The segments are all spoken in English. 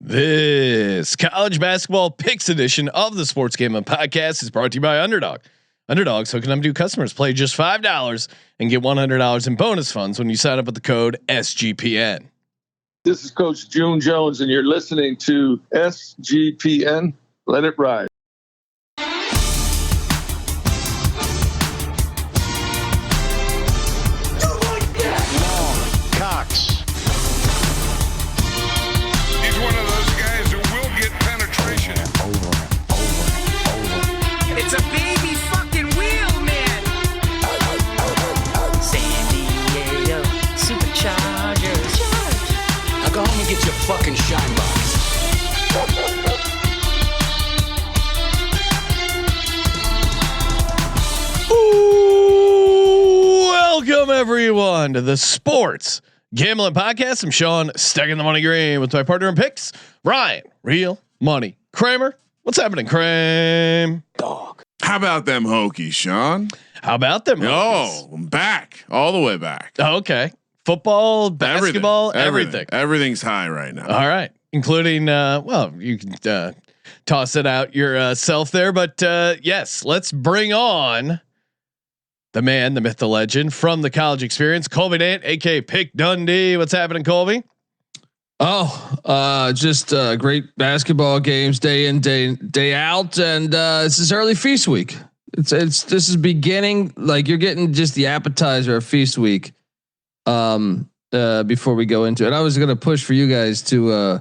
This college basketball picks edition of the Sports Gambling Podcast is brought to you by Underdog. Underdog's hooking up new customers. Play just $5 and get $100 in bonus funds when you sign up with the code SGPN. This is Coach June Jones, and you're listening to SGPN. Let it ride. It's a baby fucking wheel, man. San Diego Superchargers. Now go home and get your fucking shine box. Welcome everyone to the Sports Gambling Podcast. I'm Sean, stacking the money green with my partner in picks, Ryan, Real Money Kramer. What's happening, Kramer? Dog. How about them Hokies, Sean? How about them? Oh, I'm back. All the way back. Oh, okay. Football, basketball, everything. Everything's high right now. All right. Including, well, you can toss it out yourself there. But yes, let's bring on the man, the myth, the legend from the college experience, Colby Dant, aka Pick Dundee. What's happening, Colby? Just great basketball games day in, day out, and this is early feast week. This is beginning, like you're getting just the appetizer of feast week. Before we go into it, I was gonna push for you guys to,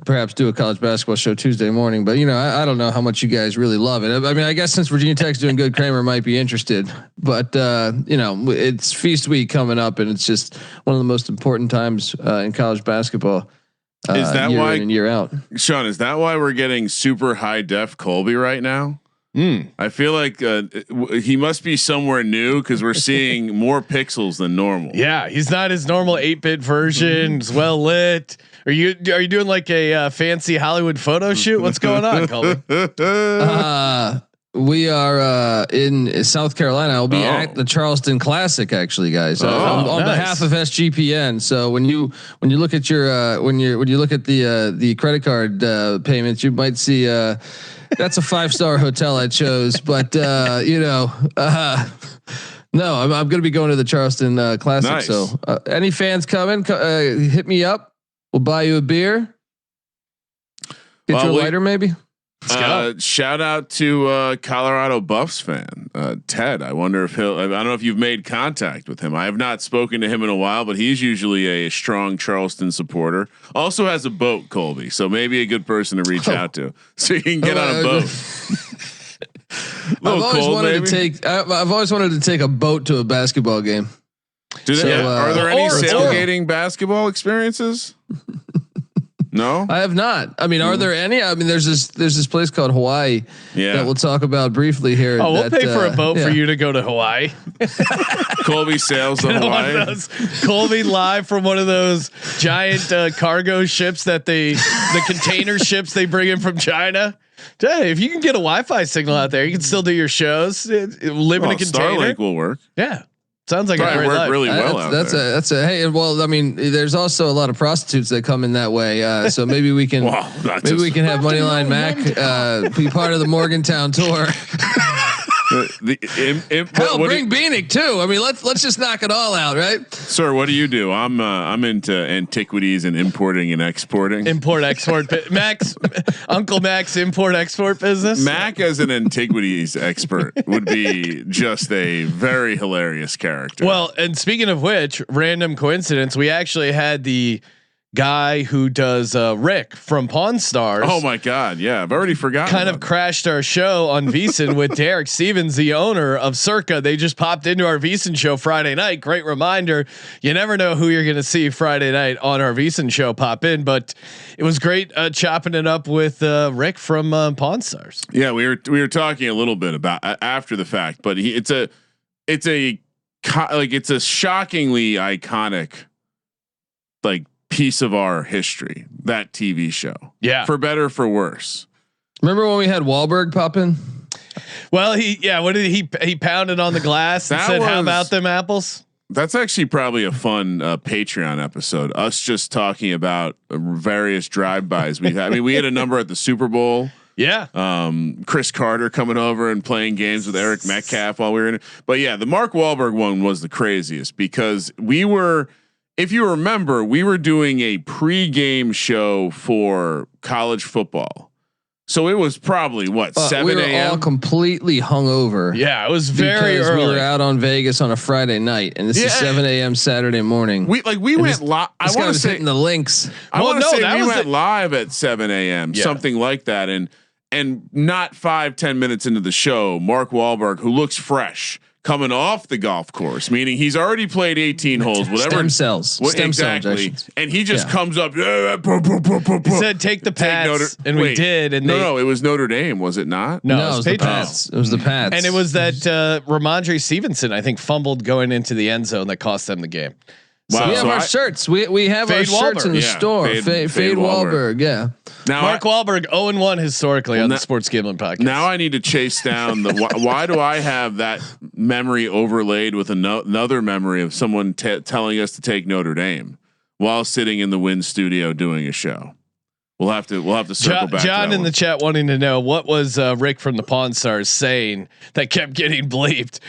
perhaps do a college basketball show Tuesday morning, but I don't know how much you guys really love it. I mean, I guess since Virginia Tech's doing good, Kramer might be interested, but it's feast week coming up, and it's just one of the most important times in college basketball. Is that year why, in and year out? Sean? Is that why we're getting super high def Colby right now? I feel like he must be somewhere new because we're seeing more pixels than normal. Yeah, he's not his normal 8-bit version. It's well lit. Are you doing like a fancy Hollywood photo shoot? What's going on, Colby? We are in South Carolina. I'll be at the Charleston Classic, actually, guys. On behalf of SGPN. So when you look at your when you look at the credit card payments, you might see that's a 5-star hotel I chose. But no, I'm going to be going to the Charleston Classic. Nice. So any fans coming, hit me up. We'll buy you a beer. Get you a lighter, maybe. Shout out to Colorado Buffs fan Ted. I wonder if I don't know if you've made contact with him. I have not spoken to him in a while, but he's usually a strong Charleston supporter. Also has a boat, Colby, so maybe a good person to reach out to, so you can get on a boat. I've always wanted to take a boat to a basketball game. Are there any tailgating basketball experiences? No, I have not. I mean, are there any? I mean, there's this place called Hawaii that we'll talk about briefly here. Oh, we'll pay for a boat for you to go to Hawaii. Colby sails to Hawaii. Colby live from one of those giant cargo ships that the container ships they bring in from China. Hey, if you can get a Wi-Fi signal out there, you can still do your shows. Live in a container. Starlink will work. Yeah. Sounds like a great life. Really well out there. That's a hey. Well, I mean, there's also a lot of prostitutes that come in that way. So maybe we can we can have Moneyline Mac be part of the Morgantown tour. Bring Beanick too. I mean, let's just knock it all out, right? Sir, what do you do? I'm into antiquities and importing and exporting. Import export. Max, Uncle Max import export business. Mac as an antiquities expert would be just a very hilarious character. Well, and speaking of which, random coincidence, we actually had the guy who does Rick from Pawn Stars. Oh my God. Yeah. I've already forgotten. Kind of crashed our show on VSiN with Derek Stevens, the owner of Circa. They just popped into our VSiN show Friday night. Great reminder. You never know who you're going to see Friday night on our VSiN show pop in, but it was great chopping it up with Rick from Pawn Stars. Yeah. We were talking a little bit about after the fact, but it's a shockingly iconic, like, piece of our history, that TV show. Yeah. For better or for worse. Remember when we had Wahlberg pop in? Well, what did he pounded on the glass and said, "How about them apples?" That's actually probably a fun Patreon episode. Us just talking about various drive-bys we've had. I mean, we had a number at the Super Bowl. Yeah. Chris Carter coming over and playing games with Eric Metcalf while we were in it. But yeah, the Mark Wahlberg one was the craziest because we were, if you remember, we were doing a pre-game show for college football. So it was probably what 7 We were a.m. all completely hungover. Yeah, it was very early. We were out on Vegas on a Friday night, and this is 7 a.m. Saturday morning. We went live. I want to say hitting the links. I want to say we went the- live at 7 a.m. something like that, and not 5-10 minutes into the show, Mark Wahlberg, who looks fresh, coming off the golf course, meaning he's already played 18 holes, whatever. Stem cells. Exactly. And he just comes up. He said, take the Pats. And we did. And no, it was Notre Dame, was it not? No, it was the Pats. It was the Pats. And it was that Ramondre Stevenson, I think, fumbled going into the end zone that cost them the game. Wow. So we have our shirts. We have our shirts in the store. Fade Wahlberg. Yeah. Now Mark Wahlberg 0-1 historically on the Sports Gambling Podcast. Now I need to chase down the why do I have that memory overlaid with another memory of someone telling us to take Notre Dame while sitting in the Wynn studio doing a show. We'll have to circle back. John to in the chat wanting to know what was Rick from the Pawn Stars saying that kept getting bleeped.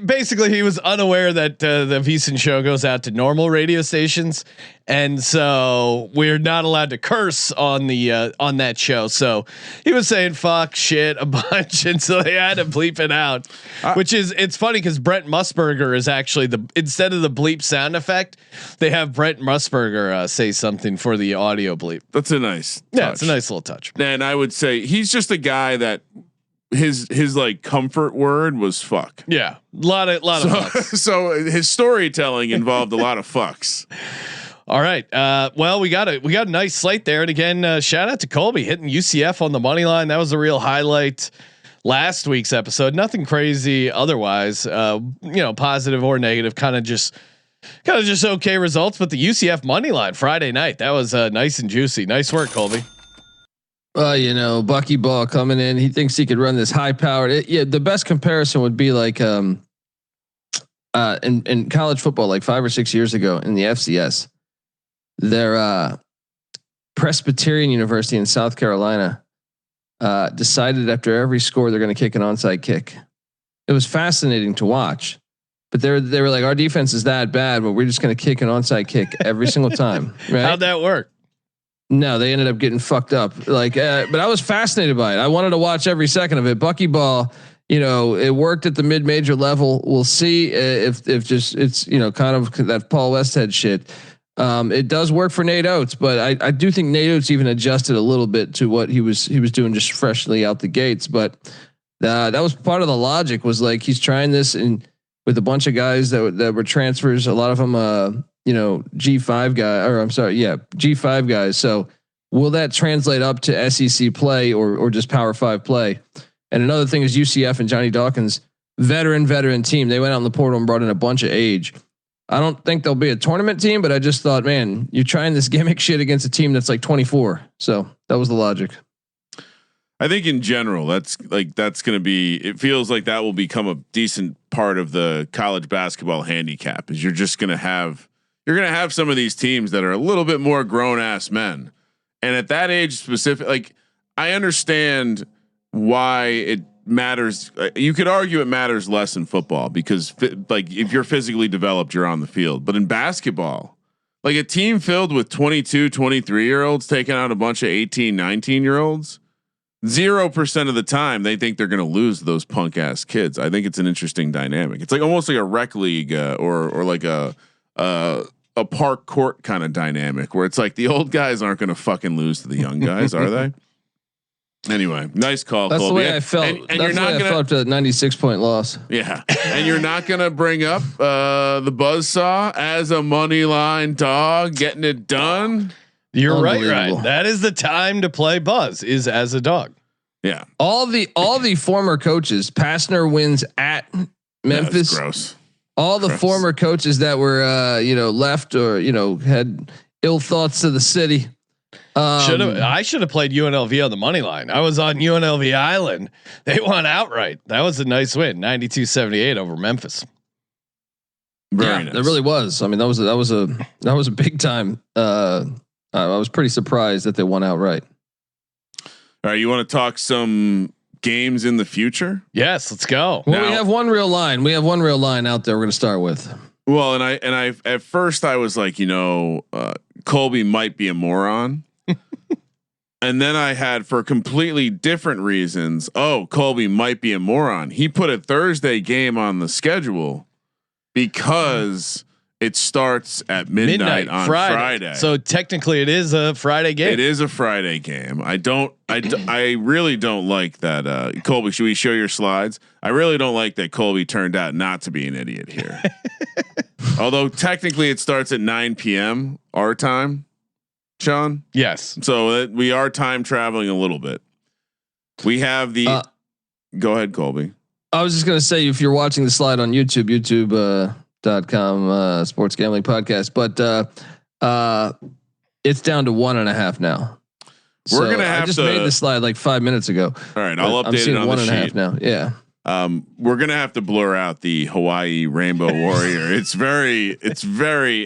Basically, he was unaware that the VSiN show goes out to normal radio stations, and so we're not allowed to curse on the on that show. So he was saying fuck, shit a bunch, and so they had to bleep it out. Which is it's funny because Brent Musburger is actually instead of the bleep sound effect, they have Brent Musburger say something for the audio bleep. That's a nice touch. It's a nice little touch. And I would say he's just a guy that his like comfort word was fuck. Yeah, a lot of fucks. So his storytelling involved a lot of fucks. All right. Well, we got a nice slate there, and again, shout out to Colby hitting UCF on the money line. That was a real highlight. Last week's episode, nothing crazy otherwise. Positive or negative, kind of just okay results. But the UCF money line Friday night, that was nice and juicy. Nice work, Colby. Bucky Ball coming in. He thinks he could run this high powered. The best comparison would be like in college football, like 5 or 6 years ago in the FCS. Their Presbyterian University in South Carolina decided after every score they're going to kick an onside kick. It was fascinating to watch, but they were like, our defense is that bad, but we're just going to kick an onside kick every single time. Right? How'd that work? No, they ended up getting fucked up. But I was fascinated by it. I wanted to watch every second of it. Bucky Ball, it worked at the mid-major level. We'll see if just it's kind of that Paul Westhead shit. It does work for Nate Oates, but I do think Nate Oates even adjusted a little bit to what he was doing just freshly out the gates. But that was part of the logic, was like he's trying this with a bunch of guys that were transfers. A lot of them, G5 guys. So will that translate up to SEC play or just Power 5 play? And another thing is UCF and Johnny Dawkins, veteran team. They went out in the portal and brought in a bunch of age. I don't think they'll be a tournament team, but I just thought, man, you're trying this gimmick shit against a team that's like 24. So that was the logic. I think in general, that's going to be, it feels like that will become a decent part of the college basketball handicap, is you're going to have some of these teams that are a little bit more grown ass men. And at that age specific, like I understand why it matters. You could argue it matters less in football because if you're physically developed, you're on the field, but in basketball, like a team filled with 22, 23 year olds taking out a bunch of 18, 19 year olds, 0% of the time they think they're going to lose those punk ass kids. I think it's an interesting dynamic. It's like almost like a rec league or like a park court kind of dynamic where it's like the old guys aren't going to fucking lose to the young guys, are they? Anyway, nice call. That's Colby. the way I felt. And that's you're the not way gonna, I felt after that 96-point loss. Yeah, and you're not gonna bring up the buzzsaw as a money line dog getting it done. You're right. That is the time to play Buzz, is as a dog. Yeah. All the former coaches, Pastner wins at Memphis. That's gross. All the former coaches that were left or had ill thoughts to the city. I should have played UNLV on the money line. I was on UNLV Island. They won outright. That was a nice win, 92-78 over Memphis. Very nice. It really was. I mean, that was a big time. I was pretty surprised that they won outright. All right, you want to talk some games in the future? Yes, let's go. Well, we have one real line. We have one real line out there. We're going to start with. Well, and I at first I was like, Colby might be a moron. And then I had, for completely different reasons, Colby might be a moron. He put a Thursday game on the schedule because it starts at midnight on Friday. So technically, it is a Friday game. It is a Friday game. I really don't like that. Colby, should we show your slides? I really don't like that Colby turned out not to be an idiot here. Although technically it starts at 9 p.m. our time, Sean. Yes. So we are time traveling a little bit. We have the. Go ahead, Colby. I was just going to say, if you're watching the slide on YouTube, youtube.com sports gambling podcast, but it's down to 1.5 now. We're going to have I just made the slide like 5 minutes ago. All right. I'll update it on the sheet 1.5 now. Yeah. We're going to have to blur out the Hawaii Rainbow Warrior. It's very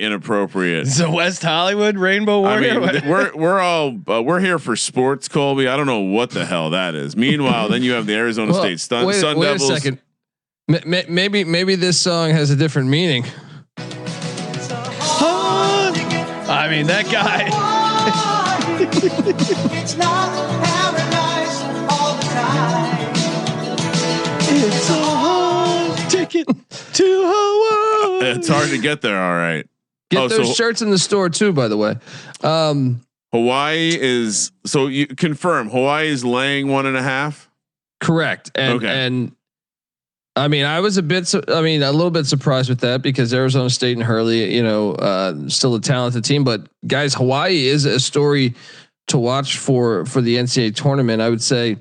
inappropriate. It's a West Hollywood Rainbow Warrior. I mean, we're here for sports, Colby. I don't know what the hell that is. Meanwhile, then you have the Arizona State Sun Devils. Wait a second. Maybe this song has a different meaning. I mean, that guy. It's not paradise all the time. It's a hard ticket to Hawaii. It's hard to get there. All right. Get those shirts in the store too, by the way. Hawaii is, so you confirm Hawaii is laying 1.5. Correct. And I mean, a little bit surprised with that because Arizona State and Hurley, still a talented team, but guys, Hawaii is a story to watch for the NCAA tournament. I would say,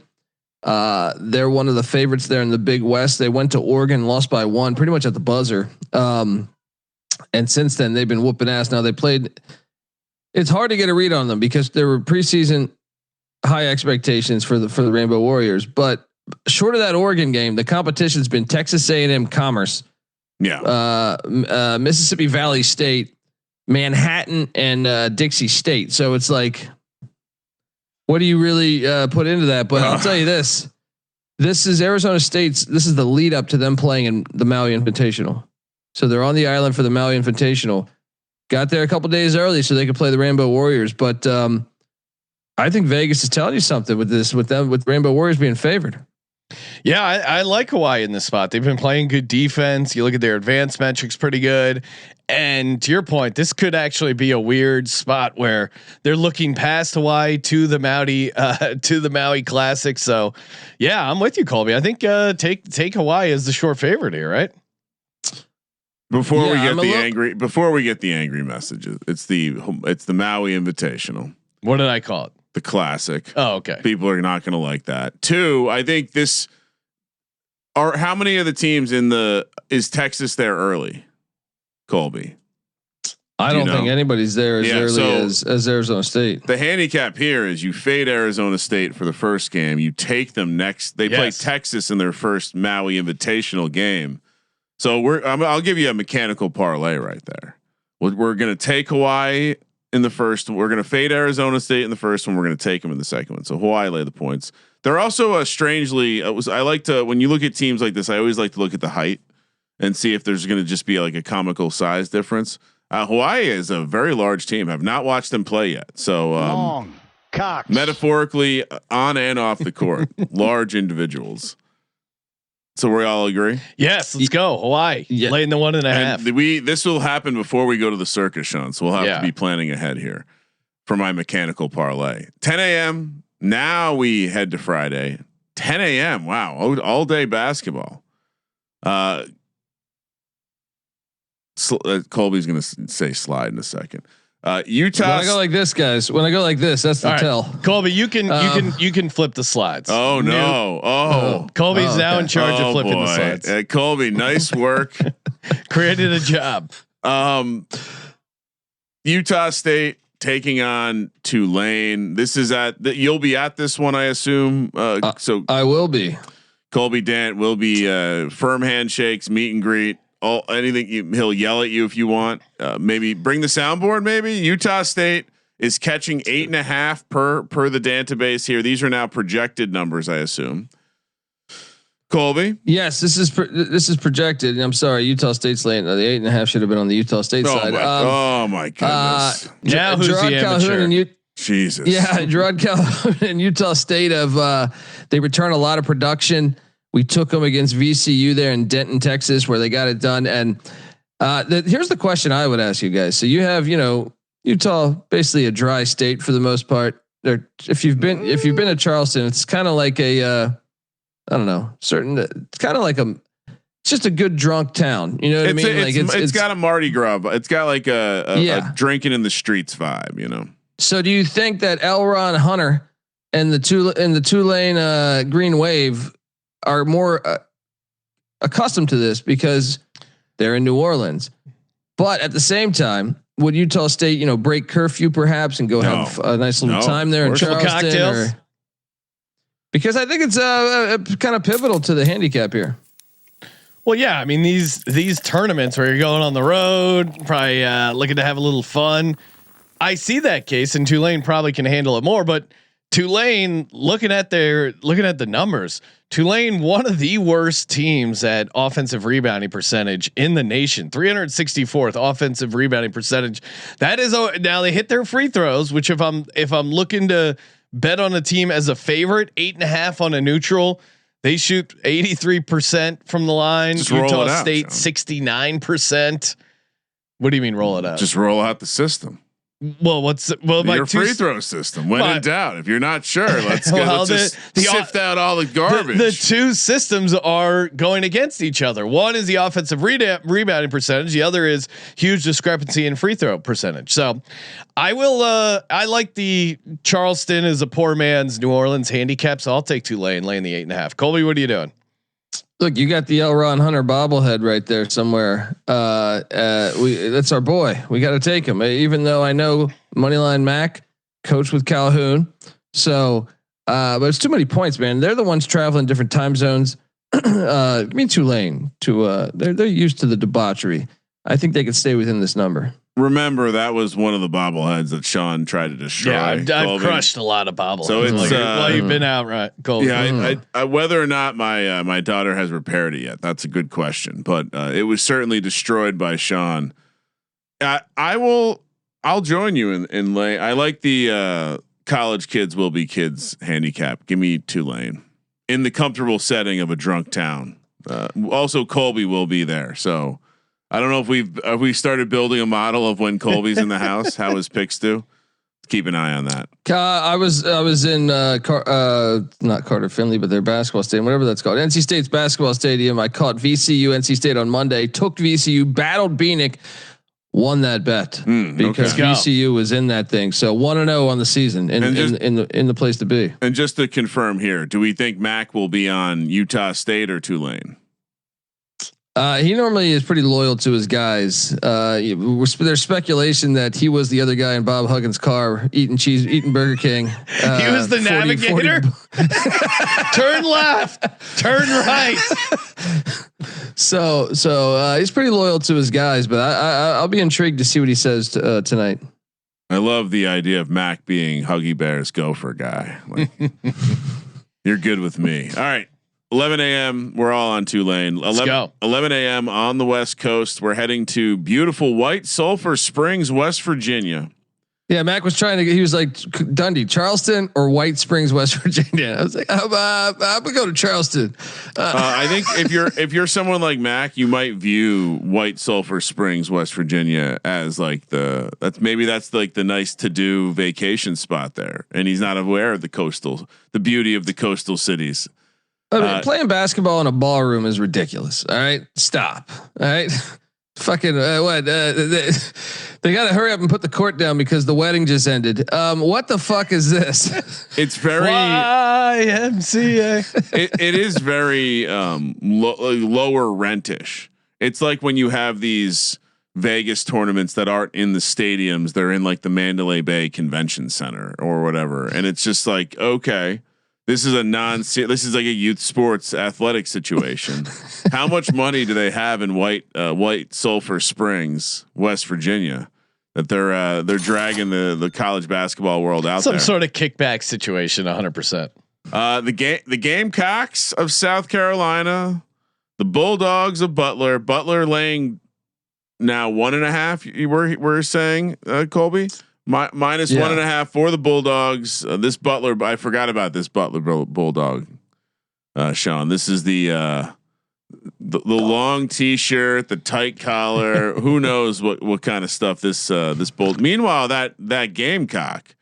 they're one of the favorites there in the Big West. They went to Oregon, lost by 1, pretty much at the buzzer. And since then they've been whooping ass. Now they played, it's hard to get a read on them because there were preseason high expectations for the Rainbow Warriors, but short of that Oregon game, the competition's been Texas A&M Commerce, Mississippi Valley State, Manhattan, and Dixie State. So it's like, what do you really put into that? But I'll tell you this: this is Arizona State's. This is the lead up to them playing in the Maui Invitational. So they're on the island for the Maui Invitational. Got there a couple days early so they could play the Rainbow Warriors. But I think Vegas is telling you something with this, with Rainbow Warriors being favored. Yeah, I like Hawaii in this spot. They've been playing good defense. You look at their advanced metrics, pretty good. And to your point, this could actually be a weird spot where they're looking past Hawaii to the Maui Classic. So, yeah, I'm with you, Colby. I think take Hawaii as the short favorite here, right? Before we get the angry messages, it's the Maui Invitational. What did I call it? The Classic. Oh, okay. People are not going to like that. 2, I think how many of the teams is Texas there early? Colby. I don't think anybody's there as early as Arizona State. The handicap here is you fade Arizona State for the first game. You take them next. They play Texas in their first Maui Invitational game. So I'll give you a mechanical parlay right there. We're going to take Hawaii in the first. We're going to fade Arizona State in the first one. We're going to take them in the second one. So Hawaii lay the points. They're also I like to, when you look at teams like this, I always like to look at the height and see if there's going to just be like a comical size difference. Hawaii is a very large team. I've not watched them play yet. So metaphorically on and off the court, large individuals. So we all agree? Yes, let's go Hawaii. Yeah. Laying the 1.5. This will happen before we go to the circus, Sean. So we'll have to be planning ahead here for my mechanical parlay. 10 a.m. Now we head to Friday. 10 a.m. Wow, all day basketball. Colby's going to say slide in a second. Utah. When I go like this, guys. When I go like this, that's the tell. Colby, you can flip the slides. Oh no! Colby's now in charge of flipping the slides. Colby, nice work. Created a job. Utah State taking on Tulane. This is you'll be at this one, I assume. So I will be. Colby Dant will be firm handshakes, meet and greet. anything. He'll yell at you if you want. Maybe bring the soundboard. Maybe Utah State is catching 8.5 per the database here. These are now projected numbers, I assume. Colby. Yes, this is projected. I'm sorry, Utah State's late. The 8.5 should have been on the Utah State side. Oh my goodness! Now who's Gerard the Calhoun amateur? and Jesus. Yeah, Gerard Calhoun and Utah State they return a lot of production. We took them against VCU there in Denton, Texas, where they got it done. And here's the question I would ask you guys. So you have, Utah, basically a dry state for the most part. If you've been to Charleston, it's kind of like I don't know, it's kind of like it's just a good drunk town. You know what I mean? It's got a Mardi Gras. It's got like a drinking in the streets vibe, So do you think that Elron Hunter and the Tulane Green Wave are more accustomed to this because they're in New Orleans? But at the same time, would Utah State, break curfew perhaps and go have a nice little time there in Charleston? Because I think it's kind of pivotal to the handicap here. Well, yeah, I mean these tournaments where you're going on the road, probably looking to have a little fun. I see that case, and Tulane probably can handle it more. But Tulane, looking at the numbers, Tulane, one of the worst teams at offensive rebounding percentage in the nation, 364th offensive rebounding percentage. That is now they hit their free throws, which if I'm looking to bet on a team as a favorite, 8.5 on a neutral. They shoot 83% from the line. Just Utah State 69%. What do you mean roll it out? Just roll out the system. Well, your free throw system? When in doubt, if you're not sure, let's just sift out all the garbage. The two systems are going against each other. One is the offensive rebounding percentage. The other is huge discrepancy in free throw percentage. So, I will. I like the Charleston is a poor man's New Orleans handicap. So I'll take Tulane laying the 8.5. Colby, what are you doing? Look, you got the L. Ron Hunter bobblehead right there somewhere. That's our boy. We got to take him, even though I know Moneyline Mac coached with Calhoun. So, but it's too many points, man. They're the ones traveling different time zones. Tulane they're used to the debauchery. I think they could stay within this number. Remember, that was one of the bobbleheads that Sean tried to destroy. Yeah, I've crushed a lot of bobbleheads. So it's you've been out, right? Colby. Yeah, I whether or not my daughter has repaired it yet, that's a good question. But it was certainly destroyed by Sean. I'll join you in lay. I like the college kids will be kids handicap. Give me Tulane in the comfortable setting of a drunk town. Also, Colby will be there, so. I don't know if we started building a model of when Colby's in the house, how his picks do. Keep an eye on that. I was in not Carter Finley, but their basketball stadium, whatever that's called, NC State's basketball stadium. I caught VCU, NC State on Monday. Took VCU, battled Beanick, won that bet because VCU was in that thing. So 1-0 on the season in the place to be. And just to confirm here, do we think Mac will be on Utah State or Tulane? He normally is pretty loyal to his guys. There's speculation that he was the other guy in Bob Huggins' car eating Burger King. He was the navigator. Turn left, turn right. So he's pretty loyal to his guys, but I'll be intrigued to see what he says tonight. I love the idea of Mac being Huggy Bear's gopher guy. Like, you're good with me. All right. 11 a.m. We're all on Tulane. 11 a.m. on the West Coast. We're heading to beautiful White Sulphur Springs, West Virginia. Yeah, Mac was he was like Dundee, Charleston or White Springs, West Virginia. I was like, I'm gonna go to Charleston. I think if you're someone like Mac, you might view White Sulphur Springs, West Virginia, as like that's like the nice to do vacation spot there, and he's not aware of the beauty of the coastal cities. I mean, playing basketball in a ballroom is ridiculous. All right, stop. All right, fucking what? They got to hurry up and put the court down because the wedding just ended. What the fuck is this? It's very YMCA. It is very lower rentish. It's like when you have these Vegas tournaments that aren't in the stadiums; they're in like the Mandalay Bay Convention Center or whatever, and it's just like okay. This is this is like a youth sports athletic situation. How much money do they have in White Sulphur Springs, West Virginia, that they're dragging the college basketball world out there? Some sort of kickback situation, 100%. The Gamecocks of South Carolina, the Bulldogs of Butler laying now 1.5. We're saying Colby minus 1.5 for the Bulldogs. This Butler, I forgot about this Butler Bulldog. Sean, this is the long T-shirt, the tight collar. Who knows what kind of stuff this Bull. Meanwhile, that Gamecock.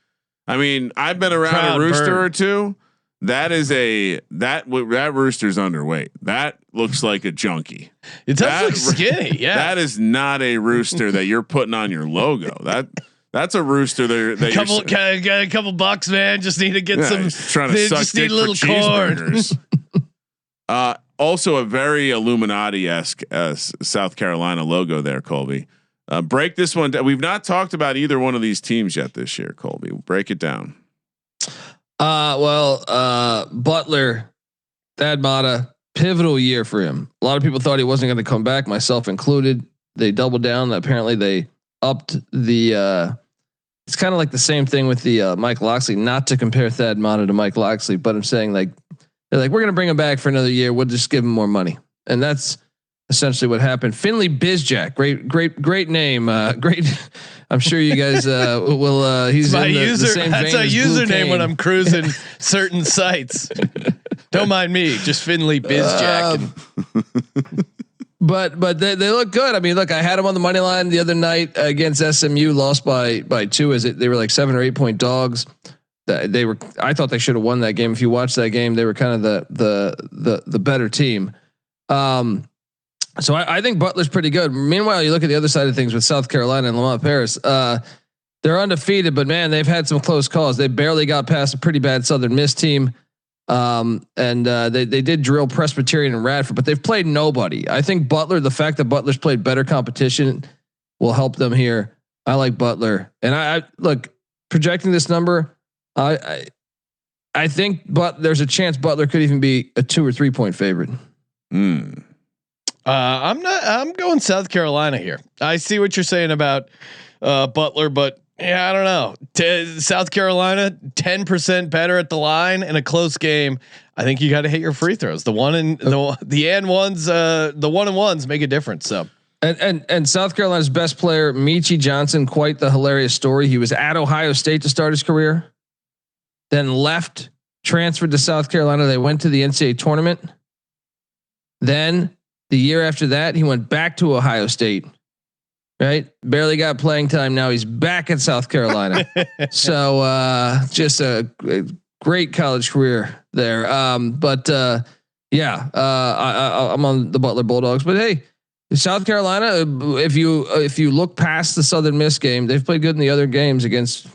I mean, I've been around Proud a rooster bird. or two. That rooster's underweight. That looks like a junkie. It does look skinny. Yeah, that is not a rooster that you're putting on your logo. That's a rooster that got a couple bucks, man. Just need to get some. Trying to suck just dick need a little for corn. cheeseburgers. Also a very Illuminati-esque South Carolina logo there, Colby. Break this one down. We've not talked about either one of these teams yet this year, Colby. Break it down. Butler, Thad Matta, pivotal year for him. A lot of people thought he wasn't going to come back, myself included. They doubled down. Apparently they upped the, it's kind of like the same thing with the Mike Loxley, not to compare Thad Matta to Mike Loxley, but I'm saying they're like, we're going to bring him back for another year. We'll just give him more money. And that's essentially what happened. Finley Bizjack, great name. Great. I'm sure you guys will. He's my in the user. same That's vein a as Blue username Kane. when I'm cruising certain sites. Don't mind me. Just Finley Bizjack. But they look good. I mean, look, I had them on the money line the other night against SMU, lost by 2. They were like 7 or 8 point dogs. I thought they should have won that game. If you watch that game, they were kind of the better team. So I think Butler's pretty good. Meanwhile, you look at the other side of things with South Carolina and Lamont Paris. They're undefeated, but man, they've had some close calls. They barely got past a pretty bad Southern Miss team. They did drill Presbyterian and Radford, but they've played nobody. I think Butler, the fact that Butler's played better competition will help them here. I like Butler, and I look projecting this number. I think, there's a chance Butler could even be a 2 or 3 point favorite. I'm going South Carolina here. I see what you're saying about Butler, but yeah, I don't know. South Carolina 10% better at the line in a close game. I think you got to hit your free throws. The 1 and the 1 and 1s make a difference. So. And South Carolina's best player, Michi Johnson, quite the hilarious story. He was at Ohio State to start his career, then left, transferred to South Carolina. They went to the NCAA tournament. Then the year after that, he went back to Ohio State. Right, barely got playing time. Now he's back at South Carolina. So just a great college career there. I'm on the Butler Bulldogs. But hey, South Carolina, if you look past the Southern Miss game, they've played good in the other games against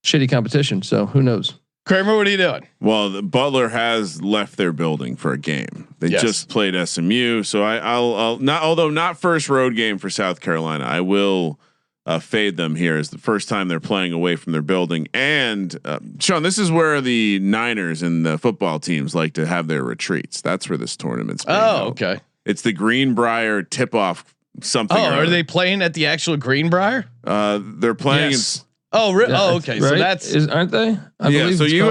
shitty competition. So who knows? Kramer, what are you doing? Well, the Butler has left their building for a game. They just played SMU, so I'll not. Although not first road game for South Carolina, I will fade them here as the first time they're playing away from their building. And Sean, this is where the Niners and the football teams like to have their retreats. That's where this tournament's being held. Okay. It's the Greenbrier tip-off something. Oh, are they playing at the actual Greenbrier? They're playing. Yes. Okay. So that's aren't they? I So you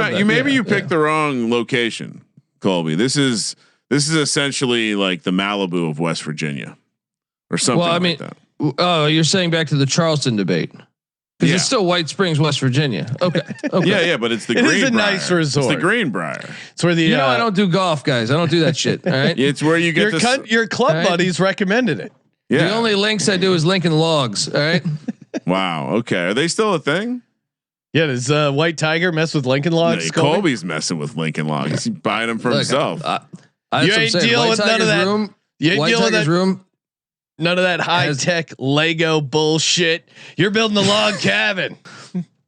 picked yeah. the wrong location, Colby. This is essentially like the Malibu of West Virginia, or something. Well, I like mean, that. You're saying back to the Charleston debate because it's still White Springs, West Virginia. Okay. Yeah, but it's the. It Greenbrier. is a nice resort. It's the Greenbrier. It's where the I don't do golf, guys. I don't do that shit. All right. It's where you get your club Right. buddies recommended it. Yeah. The only links I do is Lincoln Logs. All right. Wow. Okay. Are they still a thing? Yeah. Does White Tiger mess with Lincoln Logs? No, Colby's messing with Lincoln Logs. He's buying them for himself. You ain't dealing with none of that. You ain't White dealing with Tiger's that. room. None of that high tech Lego bullshit. You're building a log cabin.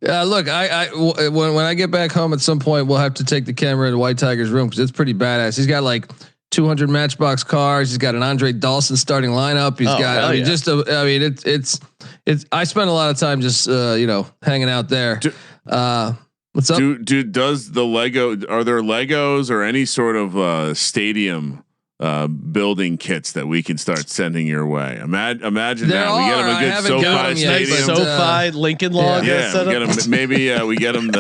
Look, when I get back home at some point, we'll have to take the camera to White Tiger's room because it's pretty badass. He's got like 200 Matchbox cars. He's got an Andre Dawson starting lineup. He's got. I mean, it's. I spend a lot of time just hanging out there. What's up? Does the Lego? Are there Legos or any sort of stadium building kits that we can start sending your way? Imagine There that we get them a good SoFi yet, stadium. SoFi Lincoln Log. Yeah, we get them. Maybe we get them.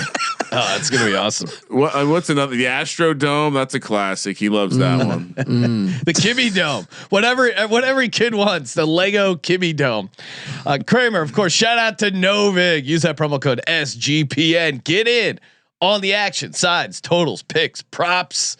Oh, that's gonna be awesome. What's another? The Astrodome. That's a classic. He loves that one. The Kimmy Dome. What every kid wants. The Lego Kimmy Dome. Kramer, of course. Shout out to Novig. Use that promo code SGPN. Get in on the action. Sides, totals, picks, props,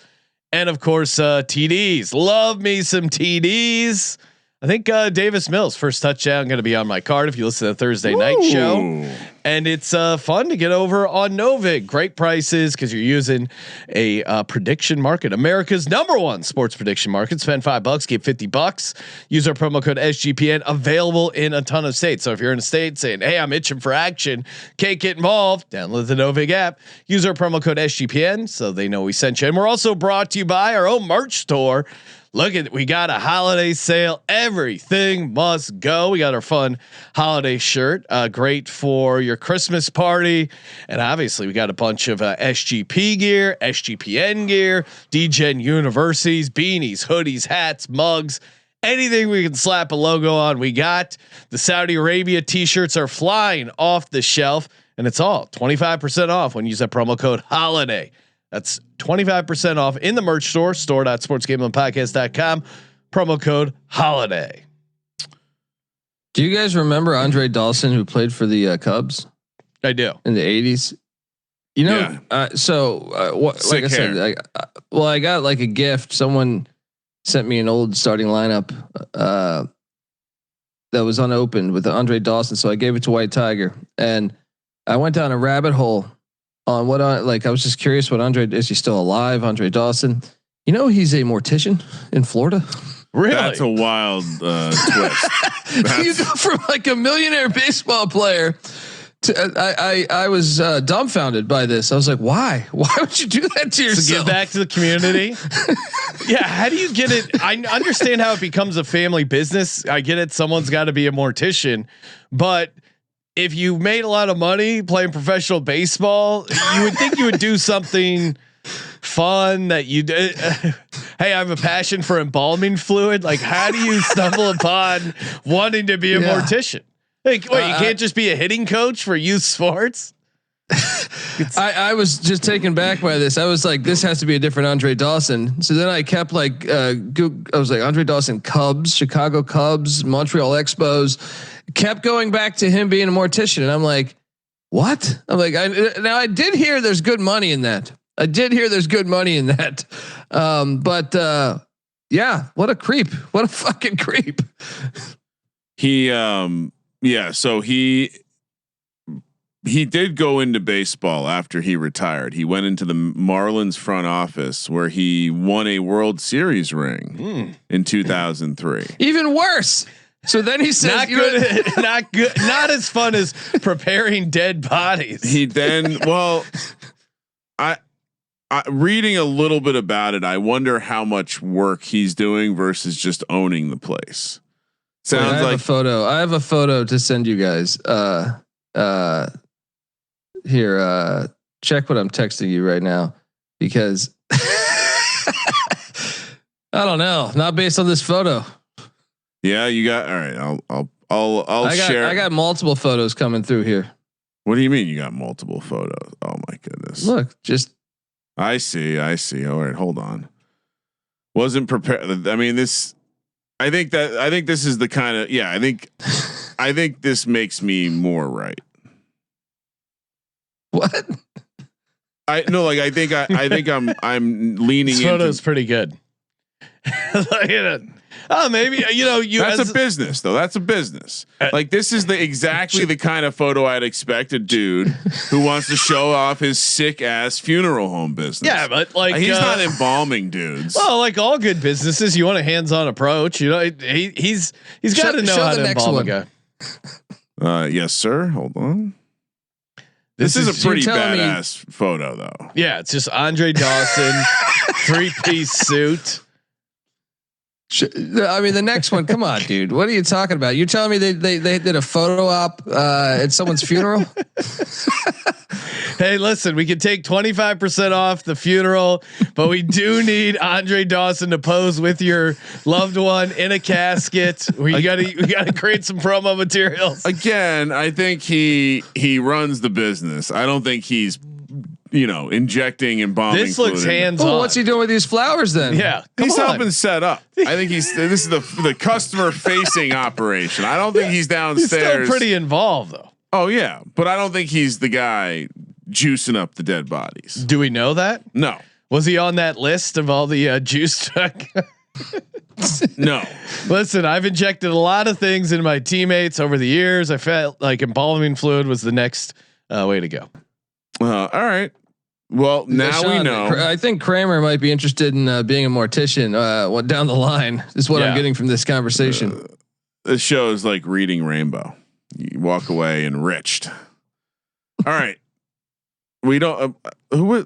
and of course TDs. Love me some TDs. I think Davis Mills first touchdown going to be on my card if you listen to the Thursday night show, and it's fun to get over on Novig. Great prices because you're using a prediction market, America's #1 sports prediction market. Spend $5, get $50. Use our promo code SGPN. Available in a ton of states. So if you're in a state saying, "Hey, I'm itching for action," can't get involved, download the Novig app. Use our promo code SGPN so they know we sent you. And we're also brought to you by our own merch store. Look at, we got a holiday sale. Everything must go. We got our fun holiday shirt, great for your Christmas party, and obviously we got a bunch of SGP gear, SGPN gear, DGen universities, beanies, hoodies, hats, mugs, anything we can slap a logo on. We got the Saudi Arabia t-shirts are flying off the shelf, and it's all 25% off when you use that promo code HOLIDAY. That's 25% off in the merch store, store.sportsgamblingpodcast.com. Promo code HOLIDAY. Do you guys remember Andre Dawson, who played for the Cubs? I do. In the 80s. You know, what? Like I said, I got like a gift. Someone sent me an old starting lineup that was unopened with the Andre Dawson, so I gave it to White Tiger, and I went down a rabbit hole on what I was just curious what Andre, is he still alive? Andre Dawson, you know, he's a mortician in Florida. Really? That's a wild twist. You go from like a millionaire baseball player to I was dumbfounded by this. I was like, why would you do that to yourself? To give back to the community. Yeah. How do you get it? I understand how it becomes a family business. I get it. Someone's got to be a mortician, but if you made a lot of money playing professional baseball, you would think you would do something fun that you did. Hey, I have a passion for embalming fluid. Like, how do you stumble upon wanting to be a mortician? Like, wait, you can't just be a hitting coach for youth sports? I was just taken back by this. I was like, this has to be a different Andre Dawson. So then I kept like, I was like, Andre Dawson Cubs, Chicago Cubs, Montreal Expos. Kept going back to him being a mortician, and I'm like, what? I'm like, I did hear there's good money in that. Yeah, what a creep! What a fucking creep! So he did go into baseball after he retired. He went into the Marlins front office where he won a World Series ring in 2003. Even worse. So then he says, not good, not good, not as fun as preparing dead bodies. He then, I reading a little bit about it, I wonder how much work he's doing versus just owning the place. Sounds like a photo. I have a photo to send you guys. Here, check what I'm texting you right now, because I don't know, not based on this photo. Yeah, you got, all right. I'll share. I got multiple photos coming through here. What do you mean you got multiple photos? Oh my goodness. Look, just. I see. All right. Hold on. Wasn't prepared. I mean, I think this is the kind of, I think this makes me more right. What? I think I'm leaning this into. photo's pretty good. Oh, maybe That's a business though. That's a business. Like, this is exactly the kind of photo I'd expect a dude who wants to show off his sick ass funeral home business. Yeah, but like he's not embalming dudes. Well, like all good businesses, you want a hands-on approach. You know, he's got to know how to embalm a guy. Yes, sir. Hold on. This is a pretty badass photo though. Yeah, it's just Andre Dawson, 3-piece suit. I mean, the next one. Come on, dude. What are you talking about? You're telling me they did a photo op at someone's funeral? Hey, listen, we can take 25% off the funeral, but we do need Andre Dawson to pose with your loved one in a casket. We gotta create some promo materials. Again, I think he runs the business. I don't think he's injecting and bombing. This looks hands on. Well, what's he doing with these flowers then? Yeah, He's helping set up. I think this is the customer facing operation. I don't think he's downstairs. He's still pretty involved though. Oh yeah, but I don't think he's the guy juicing up the dead bodies. Do we know that? No. Was he on that list of all the juice? No. Listen, I've injected a lot of things in my teammates over the years. I felt like embalming fluid was the next way to go. All right. Well, now Sean, we know. I think Kramer might be interested in being a mortician. Down the line is what I'm getting from this conversation. This show is like reading Rainbow. You walk away enriched. All right. We don't. Who was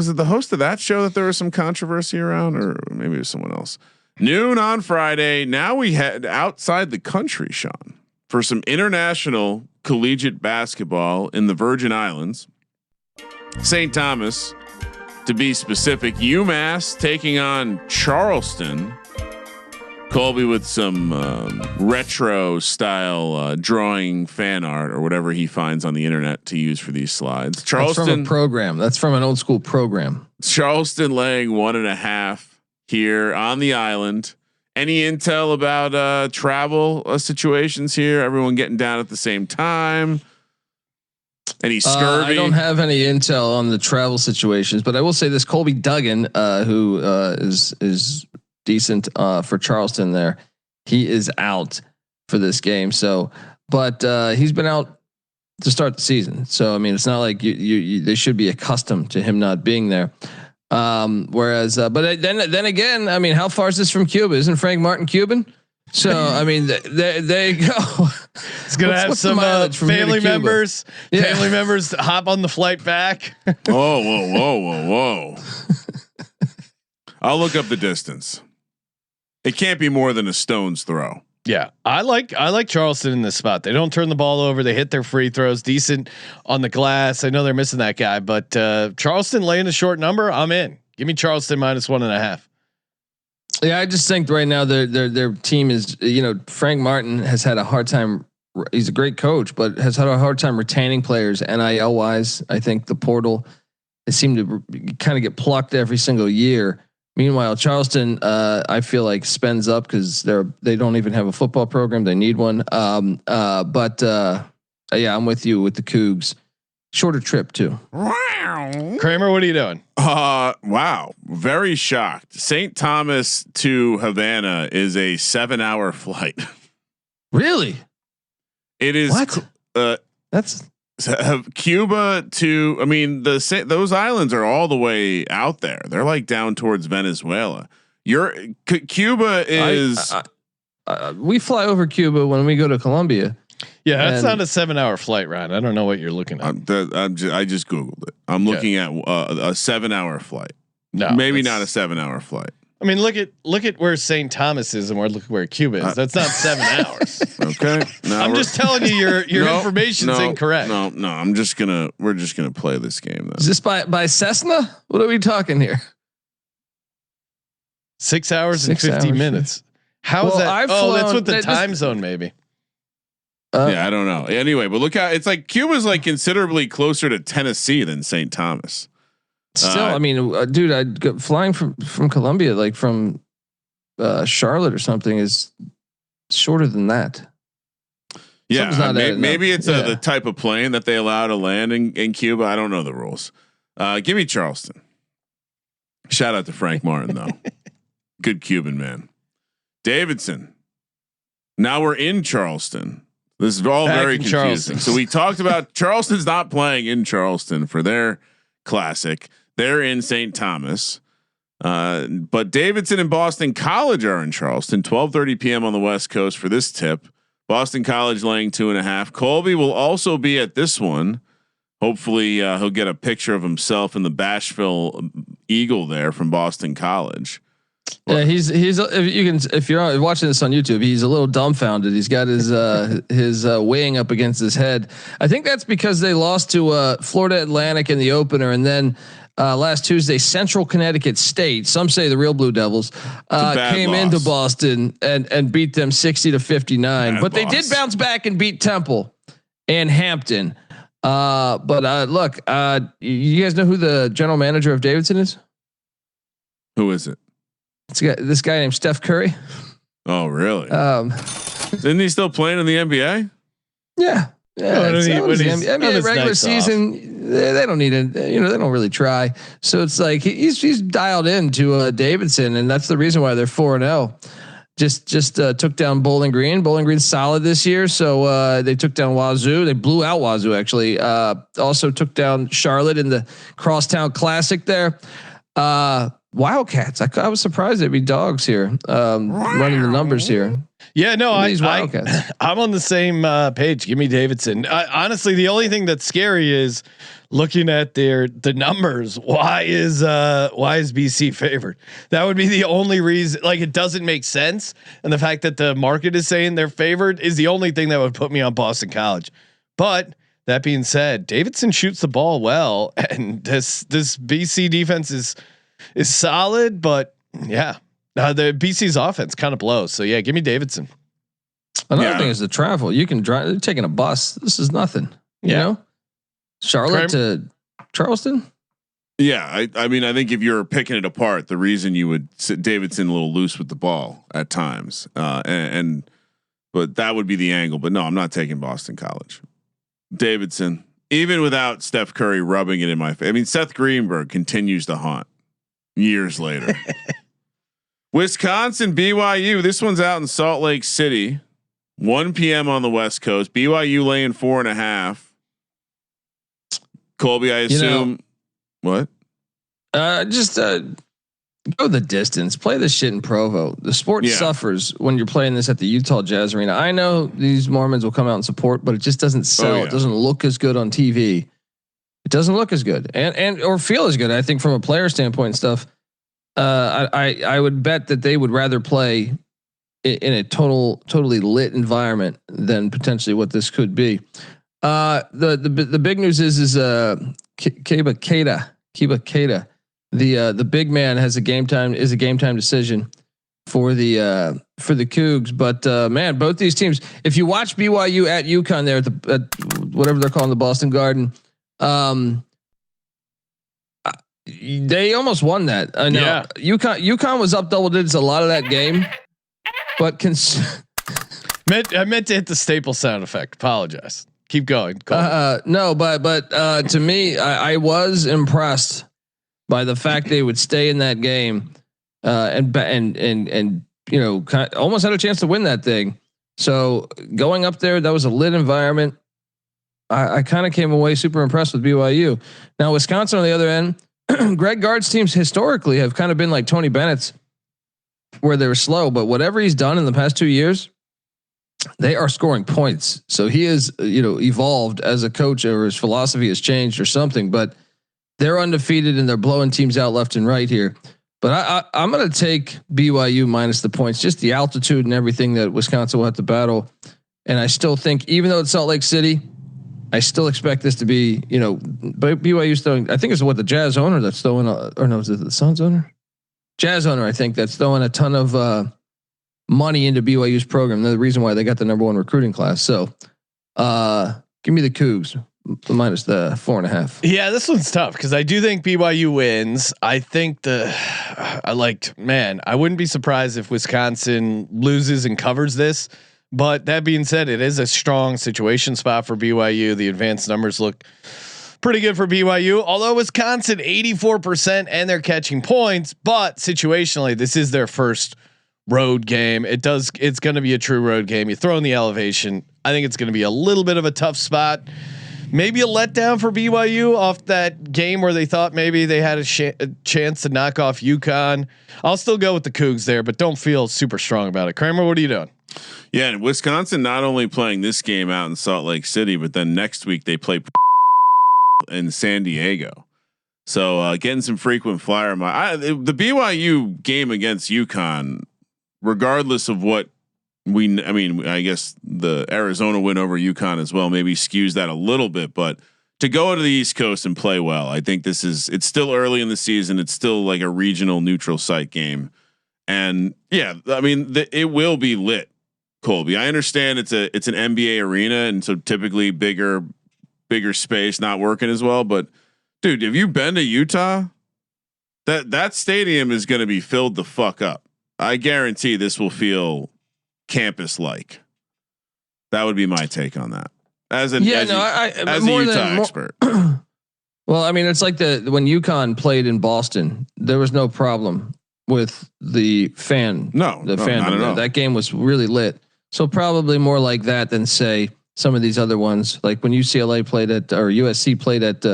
it? The host of that show that there was some controversy around, or maybe it was someone else. Noon on Friday. Now we head outside the country, Sean, for some international collegiate basketball in the Virgin Islands. St. Thomas, to be specific. UMass taking on Charleston. Colby with some retro style drawing fan art or whatever he finds on the internet to use for these slides. Charleston, that's from a program. That's from an old school program. Charleston laying 1.5 here on the island. Any intel about travel situations here? Everyone getting down at the same time? Any scurvy? I don't have any intel on the travel situations, but I will say this: Colby Duggan, who is decent for Charleston there, he is out for this game. So, but he's been out to start the season. So I mean, it's not like they should be accustomed to him not being there. Whereas, but then again, I mean, how far is this from Cuba? Isn't Frank Martin Cuban? So I mean, there you go. It's gonna have some family members. Yeah. Family members hop on the flight back. Whoa! I'll look up the distance. It can't be more than a stone's throw. Yeah, I like Charleston in this spot. They don't turn the ball over. They hit their free throws decent on the glass. I know they're missing that guy, but Charleston laying a short number. I'm in. Give me Charleston -1.5. Yeah, I just think right now their team is, Frank Martin has had a hard time. He's a great coach, but has had a hard time retaining players NIL wise. I think the portal, they seem to kind of get plucked every single year. Meanwhile, Charleston, I feel like spends up because they don't even have a football program. They need one. But yeah, I'm with you with the Cougs. Shorter trip too. Kramer, what are you doing? Wow. Very shocked. St. Thomas to Havana is a 7-hour flight. Really? It is. What? That's Cuba to, I mean, those islands are all the way out there. They're like down towards Venezuela. Cuba is. We fly over Cuba when we go to Colombia. Yeah, that's not a 7-hour flight, Ryan. I don't know what you're looking at. I just Googled it. I'm looking at a 7-hour flight. No, maybe not a 7-hour flight. I mean, look at where St. Thomas is and look at where Cuba is. That's not 7 hours. Okay, I'm just telling you your information's incorrect. No, we're just gonna play this game. Then. Is this by Cessna? What are we talking here? 6 hours and 50 minutes. How is that? That's with the time zone, maybe. Yeah, I don't know. Anyway, but look how it's like Cuba's like considerably closer to Tennessee than St. Thomas. Still, I mean, dude, I'd go flying from Colombia, like from Charlotte or something, is shorter than that. Yeah, maybe it's the type of plane that they allow to land in Cuba. I don't know the rules. Give me Charleston. Shout out to Frank Martin though. Good Cuban man. Davidson. Now we're in Charleston. This is all very confusing. So we talked about Charleston's not playing in Charleston for their classic. They're in St. Thomas. But Davidson and Boston College are in Charleston, 12:30 p.m. on the West Coast for this tip. Boston College laying 2.5. Colby will also be at this one. Hopefully he'll get a picture of himself in the Bashville Eagle there from Boston College. Yeah, if you're watching this on YouTube, he's a little dumbfounded. He's got his weighing up against his head. I think that's because they lost to Florida Atlantic in the opener, and then last Tuesday Central Connecticut State. Some say the real Blue Devils came into Boston and beat them 60-59. But they did bounce back and beat Temple and Hampton. Look, you guys know who the general manager of Davidson is? Who is it? It's this guy named Steph Curry. Oh, really? Isn't he still playing in the NBA? Yeah. NBA regular season, they don't need it. They don't really try. So it's like he's dialed into Davidson, and that's the reason why they're 4-0. Just took down Bowling Green. Bowling Green's solid this year, so they took down Wazoo. They blew out Wazoo actually. Also took down Charlotte in the Crosstown Classic there. Wildcats. I was surprised they'd be dogs here. Running the numbers here. Yeah, no, I'm on the same page. Give me Davidson. Honestly, the only thing that's scary is looking at the numbers. Why is BC favored? That would be the only reason. Like, it doesn't make sense, and the fact that the market is saying they're favored is the only thing that would put me on Boston College. But that being said, Davidson shoots the ball well, and this BC defense is solid, but yeah, the BC's offense kind of blows. So yeah, give me Davidson. Another thing is the travel. You can drive. They're taking a bus. This is nothing. You know, Charlotte to Charleston. Yeah, I mean, I think if you're picking it apart, the reason you would sit Davidson a little loose with the ball at times, but that would be the angle. But no, I'm not taking Boston College. Davidson, even without Steph Curry rubbing it in my face. I mean, Seth Greenberg continues to haunt years later. Wisconsin, BYU. This one's out in Salt Lake City, 1 p.m. on the West Coast. BYU laying 4.5. Colby, I assume. What? Just go the distance. Play this shit in Provo. The sport suffers when you're playing this at the Utah Jazz Arena. I know these Mormons will come out and support, but it just doesn't sell. It doesn't look as good on TV. It doesn't look as good and or feel as good. I think from a player standpoint and stuff. I would bet that they would rather play in a totally lit environment than potentially what this could be. The big news is Kiba Keita, the big man has a game time decision for the Cougs. But man, both these teams, if you watch BYU at UConn there at whatever they're calling the Boston Garden, they almost won that. I know. Yeah. UConn was up double digits a lot of that game, but I meant to hit the staple sound effect. Apologize. Keep going. No, but to me, I was impressed by the fact they would stay in that game, and almost had a chance to win that thing. So going up there, that was a lit environment. I kind of came away super impressed with BYU. Now Wisconsin on the other end, Greg Gard's teams historically have kind of been like Tony Bennett's, where they were slow, but whatever he's done in the past 2 years, they are scoring points. So he is, evolved as a coach, or his philosophy has changed or something, but they're undefeated and they're blowing teams out left and right here. But I'm going to take BYU minus the points, just the altitude and everything that Wisconsin will have to battle. And I still think, even though it's Salt Lake City, I still expect this to be, but BYU's throwing, I think it's the Jazz owner that's throwing, or no, is it the Suns owner? Jazz owner, I think, that's throwing a ton of money into BYU's program. The reason why they got the number 1 recruiting class. So give me the Cougs minus the 4.5. Yeah, this one's tough because I do think BYU wins. I think I wouldn't be surprised if Wisconsin loses and covers this. But that being said, it is a strong situation spot for BYU. The advanced numbers look pretty good for BYU, although Wisconsin 84% and they're catching points, but situationally, this is their first road game. It's going to be a true road game. You throw in the elevation. I think it's going to be a little bit of a tough spot. Maybe a letdown for BYU off that game where they thought maybe they had a chance to knock off UConn. I'll still go with the Cougs there, but don't feel super strong about it. Kramer, what are you doing? Yeah, and Wisconsin not only playing this game out in Salt Lake City, but then next week they play in San Diego. So getting some frequent flyer. The BYU game against UConn, regardless of what I guess the Arizona win over UConn as well maybe skews that a little bit, but to go to the East Coast and play well, I think it's still early in the season. It's still like a regional neutral site game. And yeah, I mean, it will be lit, Colby. I understand it's an NBA arena, and so typically bigger space not working as well. But dude, have you been to Utah? That stadium is going to be filled the fuck up. I guarantee this will feel campus like. That would be my take on that. As a Utah expert. Well, I mean, it's like when UConn played in Boston, there was no problem with the fan. Not at all. That game was really lit. So probably more like that than say some of these other ones, like when UCLA played at or USC played at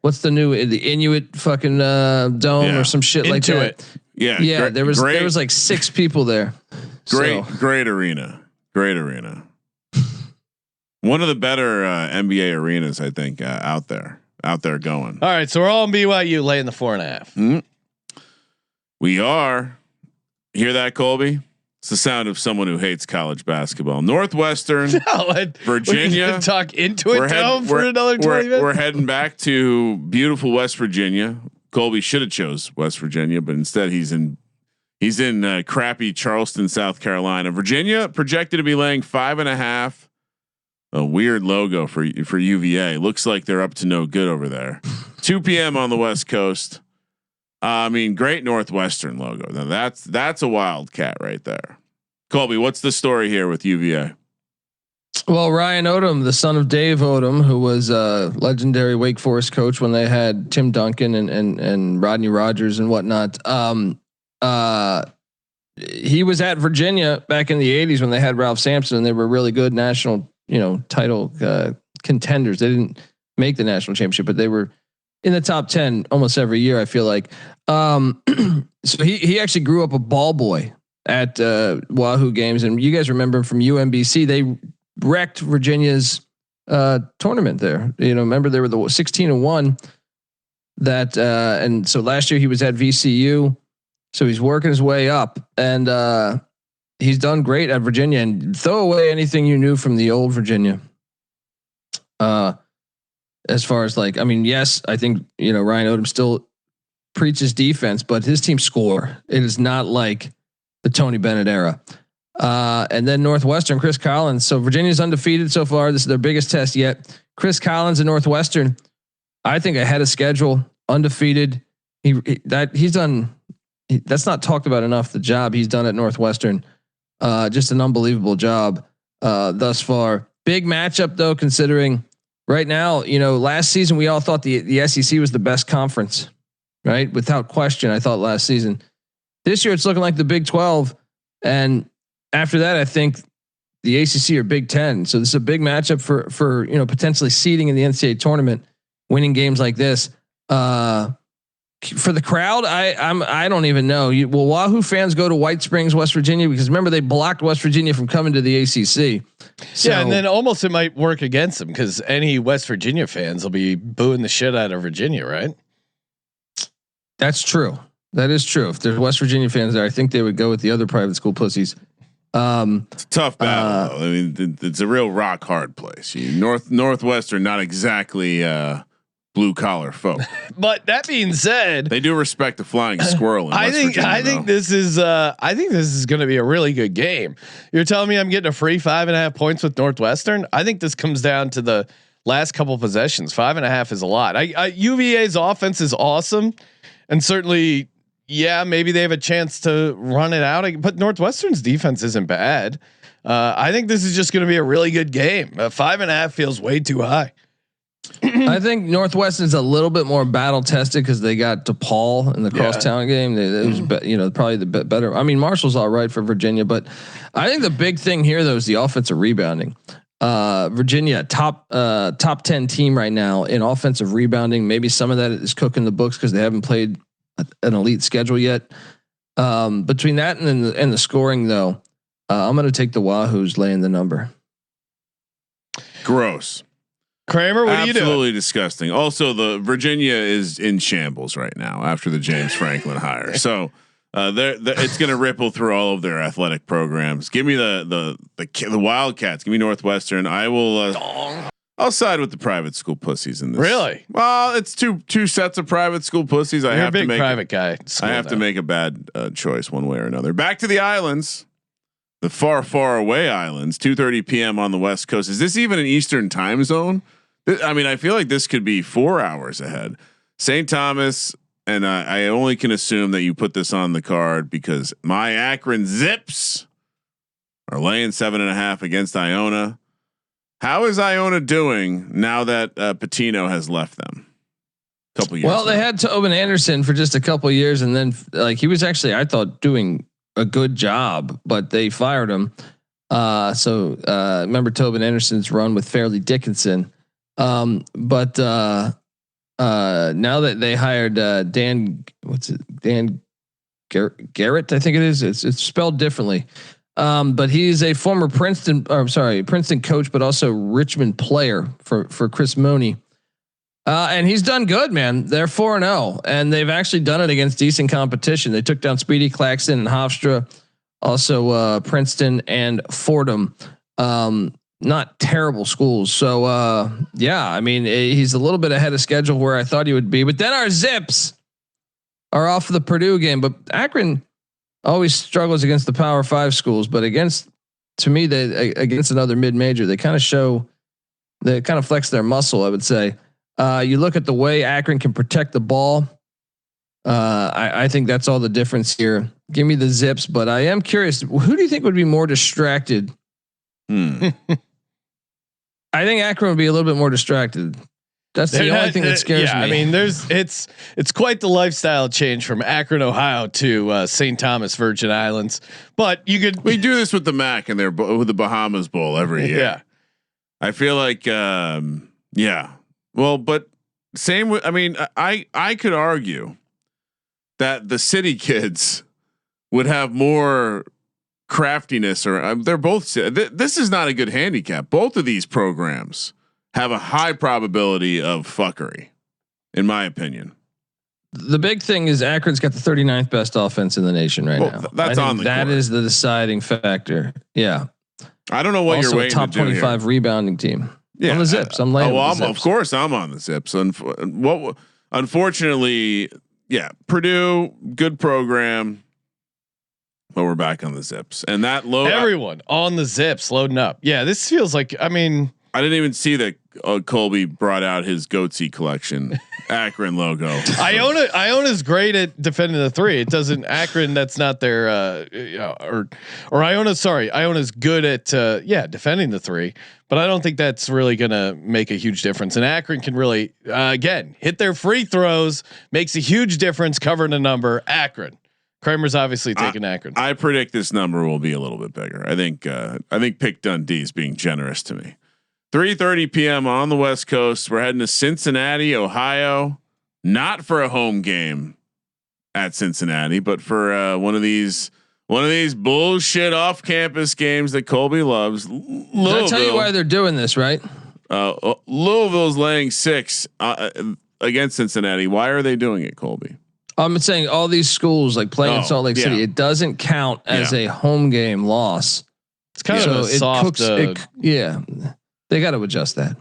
what's the Inuit fucking dome or some shit like that. Yeah. There was like 6 people there. Great arena. One of the better NBA arenas, I think, out there going. All right, so we're all in BYU laying the 4.5. Mm-hmm. We are. Hear that, Colby? It's the sound of someone who hates college basketball. Northwestern, Virginia. Talk into it for another 20 minutes. We're heading back to beautiful West Virginia. Colby should have chose West Virginia, but instead he's in crappy Charleston, South Carolina. Virginia projected to be laying 5.5. A weird logo for UVA. Looks like they're up to no good over there. 2 p.m. on the West Coast. I mean, great Northwestern logo. Now that's a wildcat right there. Colby, what's the story here with UVA? Well, Ryan Odom, the son of Dave Odom, who was a legendary Wake Forest coach when they had Tim Duncan and Rodney Rogers and whatnot. He was at Virginia back in the 80s when they had Ralph Sampson, and they were really good national, title contenders. They didn't make the national championship, but they were in the top 10 almost every year, I feel like. So he actually grew up a ball boy at Wahoo games, and you guys remember him from UMBC. They wrecked Virginia's tournament there. Remember they were the 16-1 that, and so last year he was at VCU. So he's working his way up, and he's done great at Virginia. And throw away anything you knew from the old Virginia. As far as yes, I think Ryan Odom still preaches defense, but his team score. It is not like the Tony Bennett era. And then Northwestern, Chris Collins. So Virginia's undefeated so far. This is their biggest test yet. Chris Collins and Northwestern, I think ahead of schedule, undefeated. He's done. That's not talked about enough. The job he's done at Northwestern, just an unbelievable job thus far. Big matchup though, considering right now, last season we all thought the SEC was the best conference, right? Without question, I thought last season. This year it's looking like the Big 12, and after that, I think the ACC or Big 10. So this is a big matchup for potentially seeding in the NCAA tournament, winning games like this. For the crowd, I don't even know. Will Wahoo fans go to White Springs, West Virginia? Because remember they blocked West Virginia from coming to the ACC. So, yeah, and then almost it might work against them because any West Virginia fans will be booing the shit out of Virginia, right? That's true. That is true. If there's West Virginia fans there, I think they would go with the other private school pussies. It's a tough battle. Though. I mean, it's a real rock hard place. Northwestern, not exactly blue collar folk. But that being said, they do respect the flying squirrel. I think this is going to be a really good game. You're telling me I'm getting a free 5.5 points with Northwestern? I think this comes down to the last couple possessions. 5.5 is a lot. UVA's offense is awesome, and certainly, maybe they have a chance to run it out. But Northwestern's defense isn't bad. I think this is just going to be a really good game. 5.5 feels way too high. I think Northwestern's a little bit more battle tested because they got DePaul in the crosstown game. It was probably the better. I mean, Marshall's all right for Virginia, but I think the big thing here though is the offensive rebounding. Virginia top 10 team right now in offensive rebounding. Maybe some of that is cooking the books because they haven't played an elite schedule yet. Between that and the scoring though, I'm going to take the Wahoos laying the number. Gross. Kramer, what are you doing? Absolutely disgusting. Also, the Virginia is in shambles right now after the James Franklin hire. So it's going to ripple through all of their athletic programs. Give me the Wildcats. Give me Northwestern. I will. I'll side with the private school pussies in this. Really? Well, it's two sets of private school pussies. I You're have a big to make private guy. I have to make a bad choice one way or another. Back to the islands. The far, far away islands, 2:30 p.m. on the West Coast. Is this even an Eastern time zone? I mean, I feel like this could be 4 hours ahead. St. Thomas, and I only can assume that you put this on the card because my Akron Zips are laying 7.5 against Iona. How is Iona doing now that Patino has left them? A couple years. Well, they had Tobin Anderson for just a couple years, and then he was actually, I thought, doing a good job, but they fired him. So remember Tobin Anderson's run with Fairleigh Dickinson. But now that they hired Dan Garrett, I think it is. It's spelled differently. But he's a former Princeton coach, but also Richmond player for Chris Mooney. And he's done good, man. They're 4-0, and they've actually done it against decent competition. They took down Speedy Claxton and Hofstra, also Princeton and Fordham. Not terrible schools. So yeah, I mean, he's a little bit ahead of schedule where I thought he would be. But then our Zips are off of the Purdue game. But Akron always struggles against the Power 5 schools, but against another mid-major, they kind of flex their muscle, I would say. You look at the way Akron can protect the ball. I think that's all the difference here. Give me the Zips, but I am curious. Who do you think would be more distracted? I think Akron would be a little bit more distracted. That's the only thing that scares me. I mean, it's quite the lifestyle change from Akron, Ohio to St. Thomas, Virgin Islands. But we do this with the MAC and with the Bahamas Bowl every year. Yeah, I feel like yeah. Well, but same with, I mean, I could argue that the city kids would have more craftiness, or they're both. This is not a good handicap. Both of these programs have a high probability of fuckery, in my opinion. The big thing is Akron's got the 39th best offense in the nation right now. That's on the that court. Is the deciding factor. Yeah, I don't know what also you're waiting top to do 25 here. Rebounding team. Yeah, on the Zips. I'm laying. Of course, I'm on the Zips. Unfortunately, yeah, Purdue, good program, but we're back on the Zips, and that load. Everyone on the Zips loading up. Yeah, this feels like. I mean, I didn't even see that Colby brought out his Goatsy collection Akron logo. Iona's great at defending the three. It doesn't Akron. That's not their or Iona. Sorry, Iona's good at defending the three. But I don't think that's really going to make a huge difference. And Akron can really, again, hit their free throws, makes a huge difference covering a number. Akron. Kramer's obviously taking Akron. I predict this number will be a little bit bigger. I think Pick Dundee is being generous to me. 3:30 p.m. on the West Coast. We're heading to Cincinnati, Ohio, not for a home game at Cincinnati, but for one of these bullshit off-campus games that Colby loves. I'll tell you why they're doing this, right? Louisville's laying 6 against Cincinnati. Why are they doing it, Colby? I'm saying all these schools like playing in Salt Lake City, it doesn't count as a home game loss. It's kind of a soft. They got to adjust that.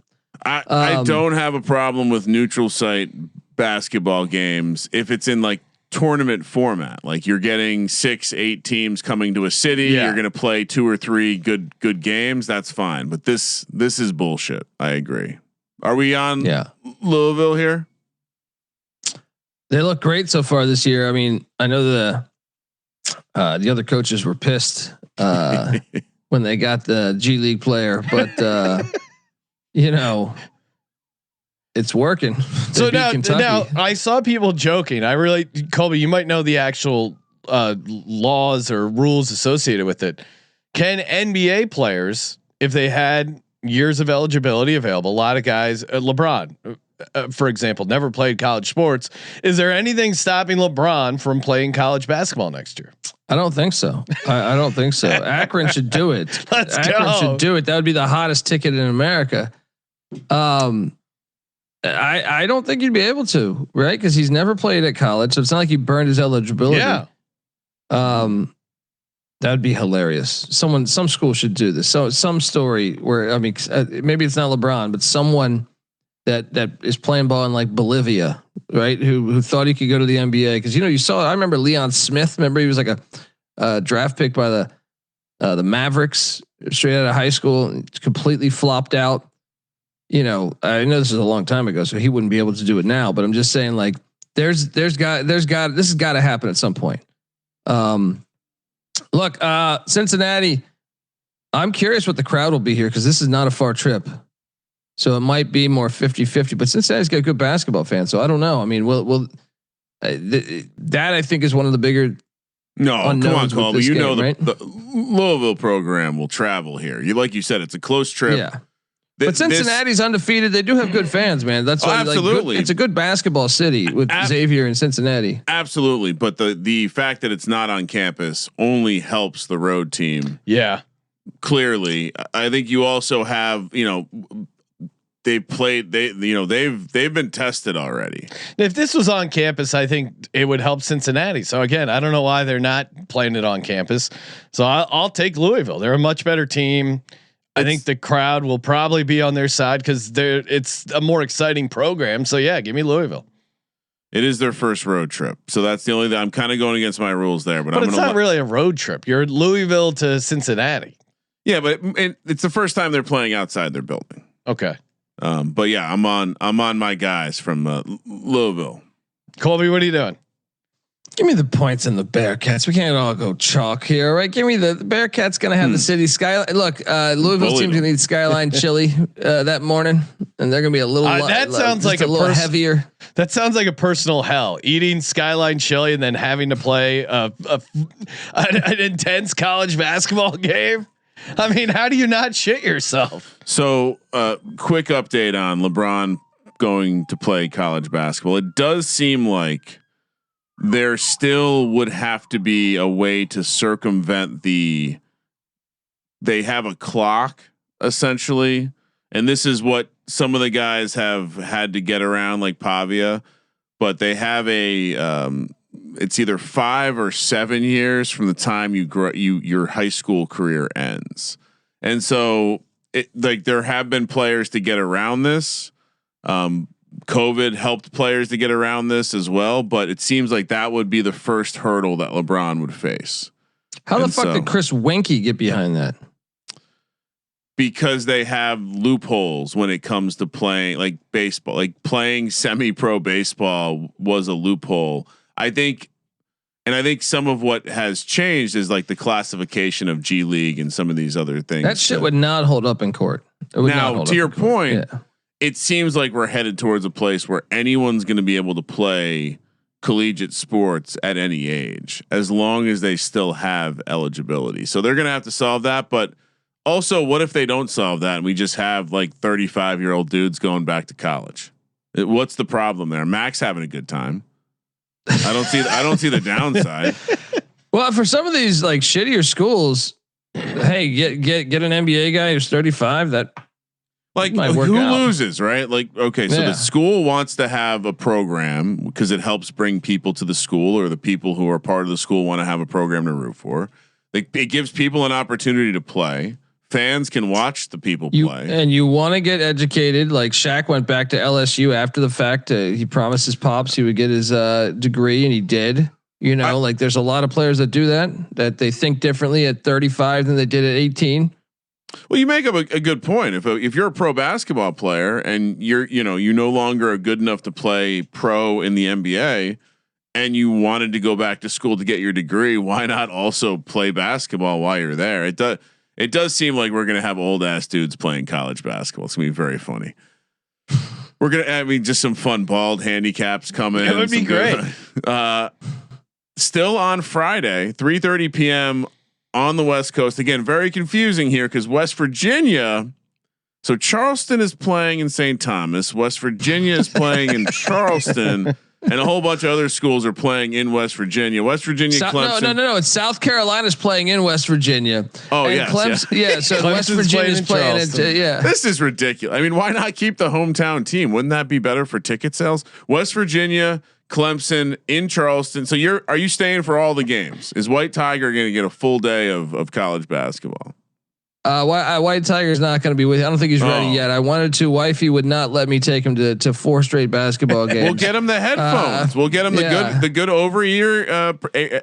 I don't have a problem with neutral site basketball games if it's in like tournament format. Like you're getting 6-8 teams coming to a city. Yeah. You're going to play 2 or 3 good games. That's fine. But this is bullshit. I agree. Are we on Louisville here? They look great so far this year. I mean, I know the other coaches were pissed when they got the G League player, but it's working. So now I saw people joking. Colby, you might know the actual laws or rules associated with it. Can NBA players, if they had years of eligibility available, a lot of guys, LeBron, for example, never played college sports. Is there anything stopping LeBron from playing college basketball next year? I don't think so. I don't think so. Akron should do it. Akron should do it. That would be the hottest ticket in America. I don't think you'd be able to, right? Because he's never played at college, so it's not like he burned his eligibility. Yeah. That'd be hilarious. Some school should do this. So some story where maybe it's not LeBron, but someone that is playing ball in like Bolivia, right? Who thought he could go to the NBA because you saw. I remember Leon Smith. Remember he was like a draft pick by the Mavericks straight out of high school, completely flopped out. I know this is a long time ago, so he wouldn't be able to do it now. But I'm just saying, like, this has got to happen at some point. Look, Cincinnati. I'm curious what the crowd will be here because this is not a far trip, so it might be more 50-50. But Cincinnati's got good basketball fans, so I don't know. I mean, that I think is one of the bigger. No, come on, Colby. Right? The Louisville program will travel here. Like you said, it's a close trip. Yeah. But Cincinnati's undefeated. They do have good fans, man. That's why, absolutely. It's a good basketball city with Xavier and Cincinnati. Absolutely, but the fact that it's not on campus only helps the road team. Yeah, clearly. I think you also have they've been tested already. If this was on campus, I think it would help Cincinnati. So again, I don't know why they're not playing it on campus. So I'll take Louisville. They're a much better team. I think the crowd will probably be on their side because it's a more exciting program. So yeah, give me Louisville. It is their first road trip, so that's the only thing I'm kind of going against my rules there. But it's not really a road trip. You're Louisville to Cincinnati. Yeah, but it's the first time they're playing outside their building. Okay. But yeah, I'm on my guys from Louisville. Colby, what are you doing? Give me the points in the Bearcats. We can't all go chalk here, right? Give me the Bearcats. Going to have the city skyline. Look, Louisville's team's going to need skyline chili that morning, and they're going to be a little. That sounds like a little heavier. That sounds like a personal hell. Eating skyline chili and then having to play an intense college basketball game. I mean, how do you not shit yourself? So, quick update on LeBron going to play college basketball. It does seem like there still would have to be a way to circumvent they have a clock essentially. And this is what some of the guys have had to get around, like Pavia, but they have it's either 5 or 7 years from the time your high school career ends. And so there have been players to get around this. COVID helped players to get around this as well, but it seems like that would be the first hurdle that LeBron would face. How the fuck did Chris Wenke get behind that? Because they have loopholes when it comes to playing like baseball, like playing semi-pro baseball was a loophole. I think some of what has changed is like the classification of G League and some of these other things. That shit would not hold up in court. Now, to your point, it seems like we're headed towards a place where anyone's going to be able to play collegiate sports at any age, as long as they still have eligibility. So they're going to have to solve that. But also, what if they don't solve that and we just have like 35-year-old dudes going back to college? What's the problem there? Mac's having a good time. I don't see the downside. Well, for some of these like shittier schools, hey, get an NBA guy who's 35. That like who loses, right? Like, okay, so the school wants to have a program because it helps bring people to the school, or the people who are part of the school want to have a program to root for. It gives people an opportunity to play. Fans can watch the people play, and you want to get educated. Like Shaq went back to LSU after the fact. He promised his pops he would get his degree, and he did. Like there's a lot of players that do that they think differently at 35 than they did at 18. Well, you make up a good point. If you're a pro basketball player and you're no longer good enough to play pro in the NBA, and you wanted to go back to school to get your degree, why not also play basketball while you're there? It does seem like we're going to have old ass dudes playing college basketball. It's going to be very funny. We're going to, just some fun bald handicaps coming. It would be great. Still on Friday, 3:30 p.m. on the West Coast. Again, very confusing here because West Virginia. So Charleston is playing in St. Thomas. West Virginia is playing in Charleston. and a whole bunch of other schools are playing in West Virginia. West Virginia, Clemson. No. It's South Carolina's playing in West Virginia. Oh, and yes, Clemson, yeah. So West Virginia's playing it. Yeah. This is ridiculous. I mean, why not keep the hometown team? Wouldn't that be better for ticket sales? West Virginia, Clemson in Charleston. So are you staying for all the games? Is White Tiger going to get a full day of college basketball? White Tiger's not going to be with you. I don't think he's ready yet. I wanted to. Wifey would not let me take him to 4 straight basketball games. We'll get him the headphones. We'll get him the good over ear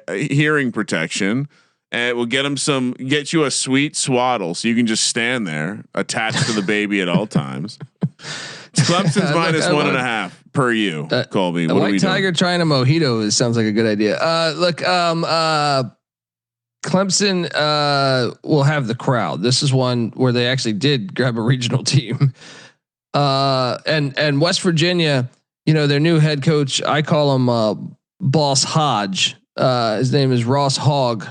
hearing protection, and we'll get you a sweet swaddle so you can just stand there attached to the baby at all times. Clemson's minus 1.5 per you, Colby. What White Tiger trying a mojito sounds like a good idea. Clemson will have the crowd. This is one where they actually did grab a regional team. And West Virginia, their new head coach, I call him Boss Hodge. His name is Ross Hogg.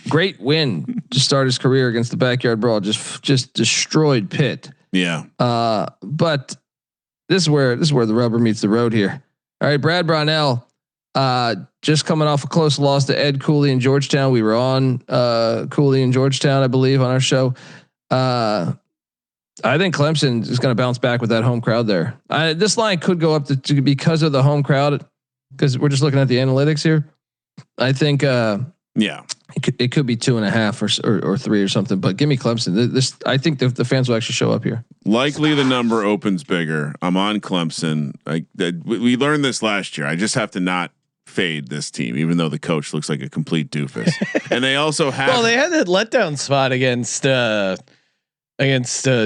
Great win to start his career against the Backyard Brawl. Just destroyed Pitt. Yeah. But this is where the rubber meets the road here. All right, Brad Brownell. Just coming off a close loss to Ed Cooley in Georgetown. We were on Cooley in Georgetown, I believe, on our show. I think Clemson is going to bounce back with that home crowd there. This line could go up to because of the home crowd, because we're just looking at the analytics here. I think, it could be 2.5 or 3 or something. But give me Clemson. I think the fans will actually show up here. Likely the number opens bigger. I'm on Clemson. We learned this last year. I just have to not fade this team, even though the coach looks like a complete doofus. And they also have. Well, they had that letdown spot against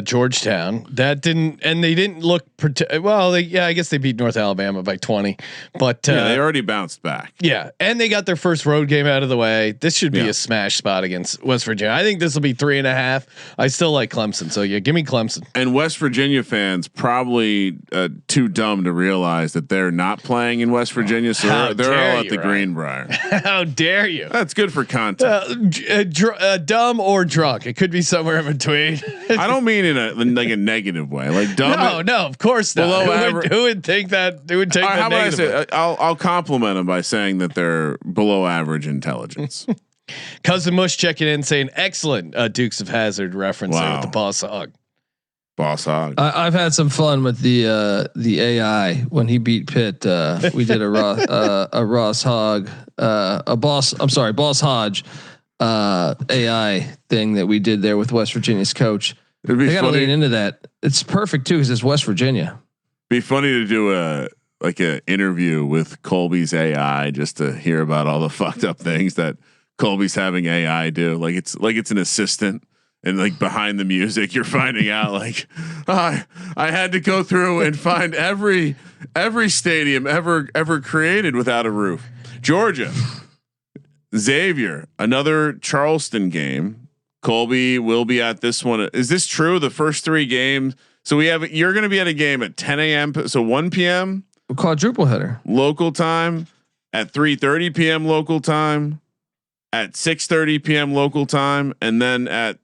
Georgetown. That didn't, and they didn't look. I guess they beat North Alabama by 20, but they already bounced back. Yeah, and they got their first road game out of the way. This should be a smash spot against West Virginia. I think this will be 3.5. I still like Clemson, so give me Clemson. And West Virginia fans probably too dumb to realize that they're not playing in West Virginia, so they're all at the Greenbrier. How dare you? That's good for content. Dumb or drunk, it could be somewhere in between. I don't mean in a negative way, like dumb. No, of course not. Who would think that? Who would take that? How about I negative? say? I'll compliment them by saying that they're below average intelligence. Cousin Mush checking in saying excellent Dukes of Hazzard reference there with the Boss Hog. Boss Hog. I've had some fun with the AI when he beat Pitt. We did a Ross Hogg, Boss Hodge AI thing that we did there with West Virginia's coach. They got to lean into that. It's perfect too because it's West Virginia. Be funny to do a interview with Colby's AI just to hear about all the fucked up things that Colby's having AI do. Like it's an assistant, and like behind the music, you're finding out like, I had to go through and find every stadium ever created without a roof. Georgia, Xavier, another Charleston game. Colby will be at this one. Is this true? The first 3 games. So you're going to be at a game at 10 a.m. So 1 p.m. quadruple header local time, at 3:30 p.m. local time, at 6:30 p.m. local time, and then at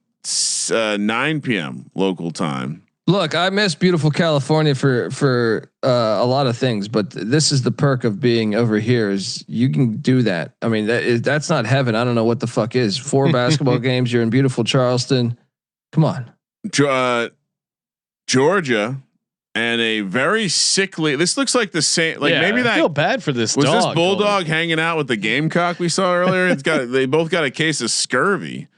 9 p.m. local time. Look, I miss beautiful California for a lot of things, but this is the perk of being over here is you can do that. I mean, that's not heaven. I don't know what the fuck is 4 basketball games. You're in beautiful Charleston. Come on. Georgia and a very sickly, this looks like the same, maybe that I feel bad for this. Was dog, this bulldog hanging out with the gamecock we saw earlier? They both got a case of scurvy.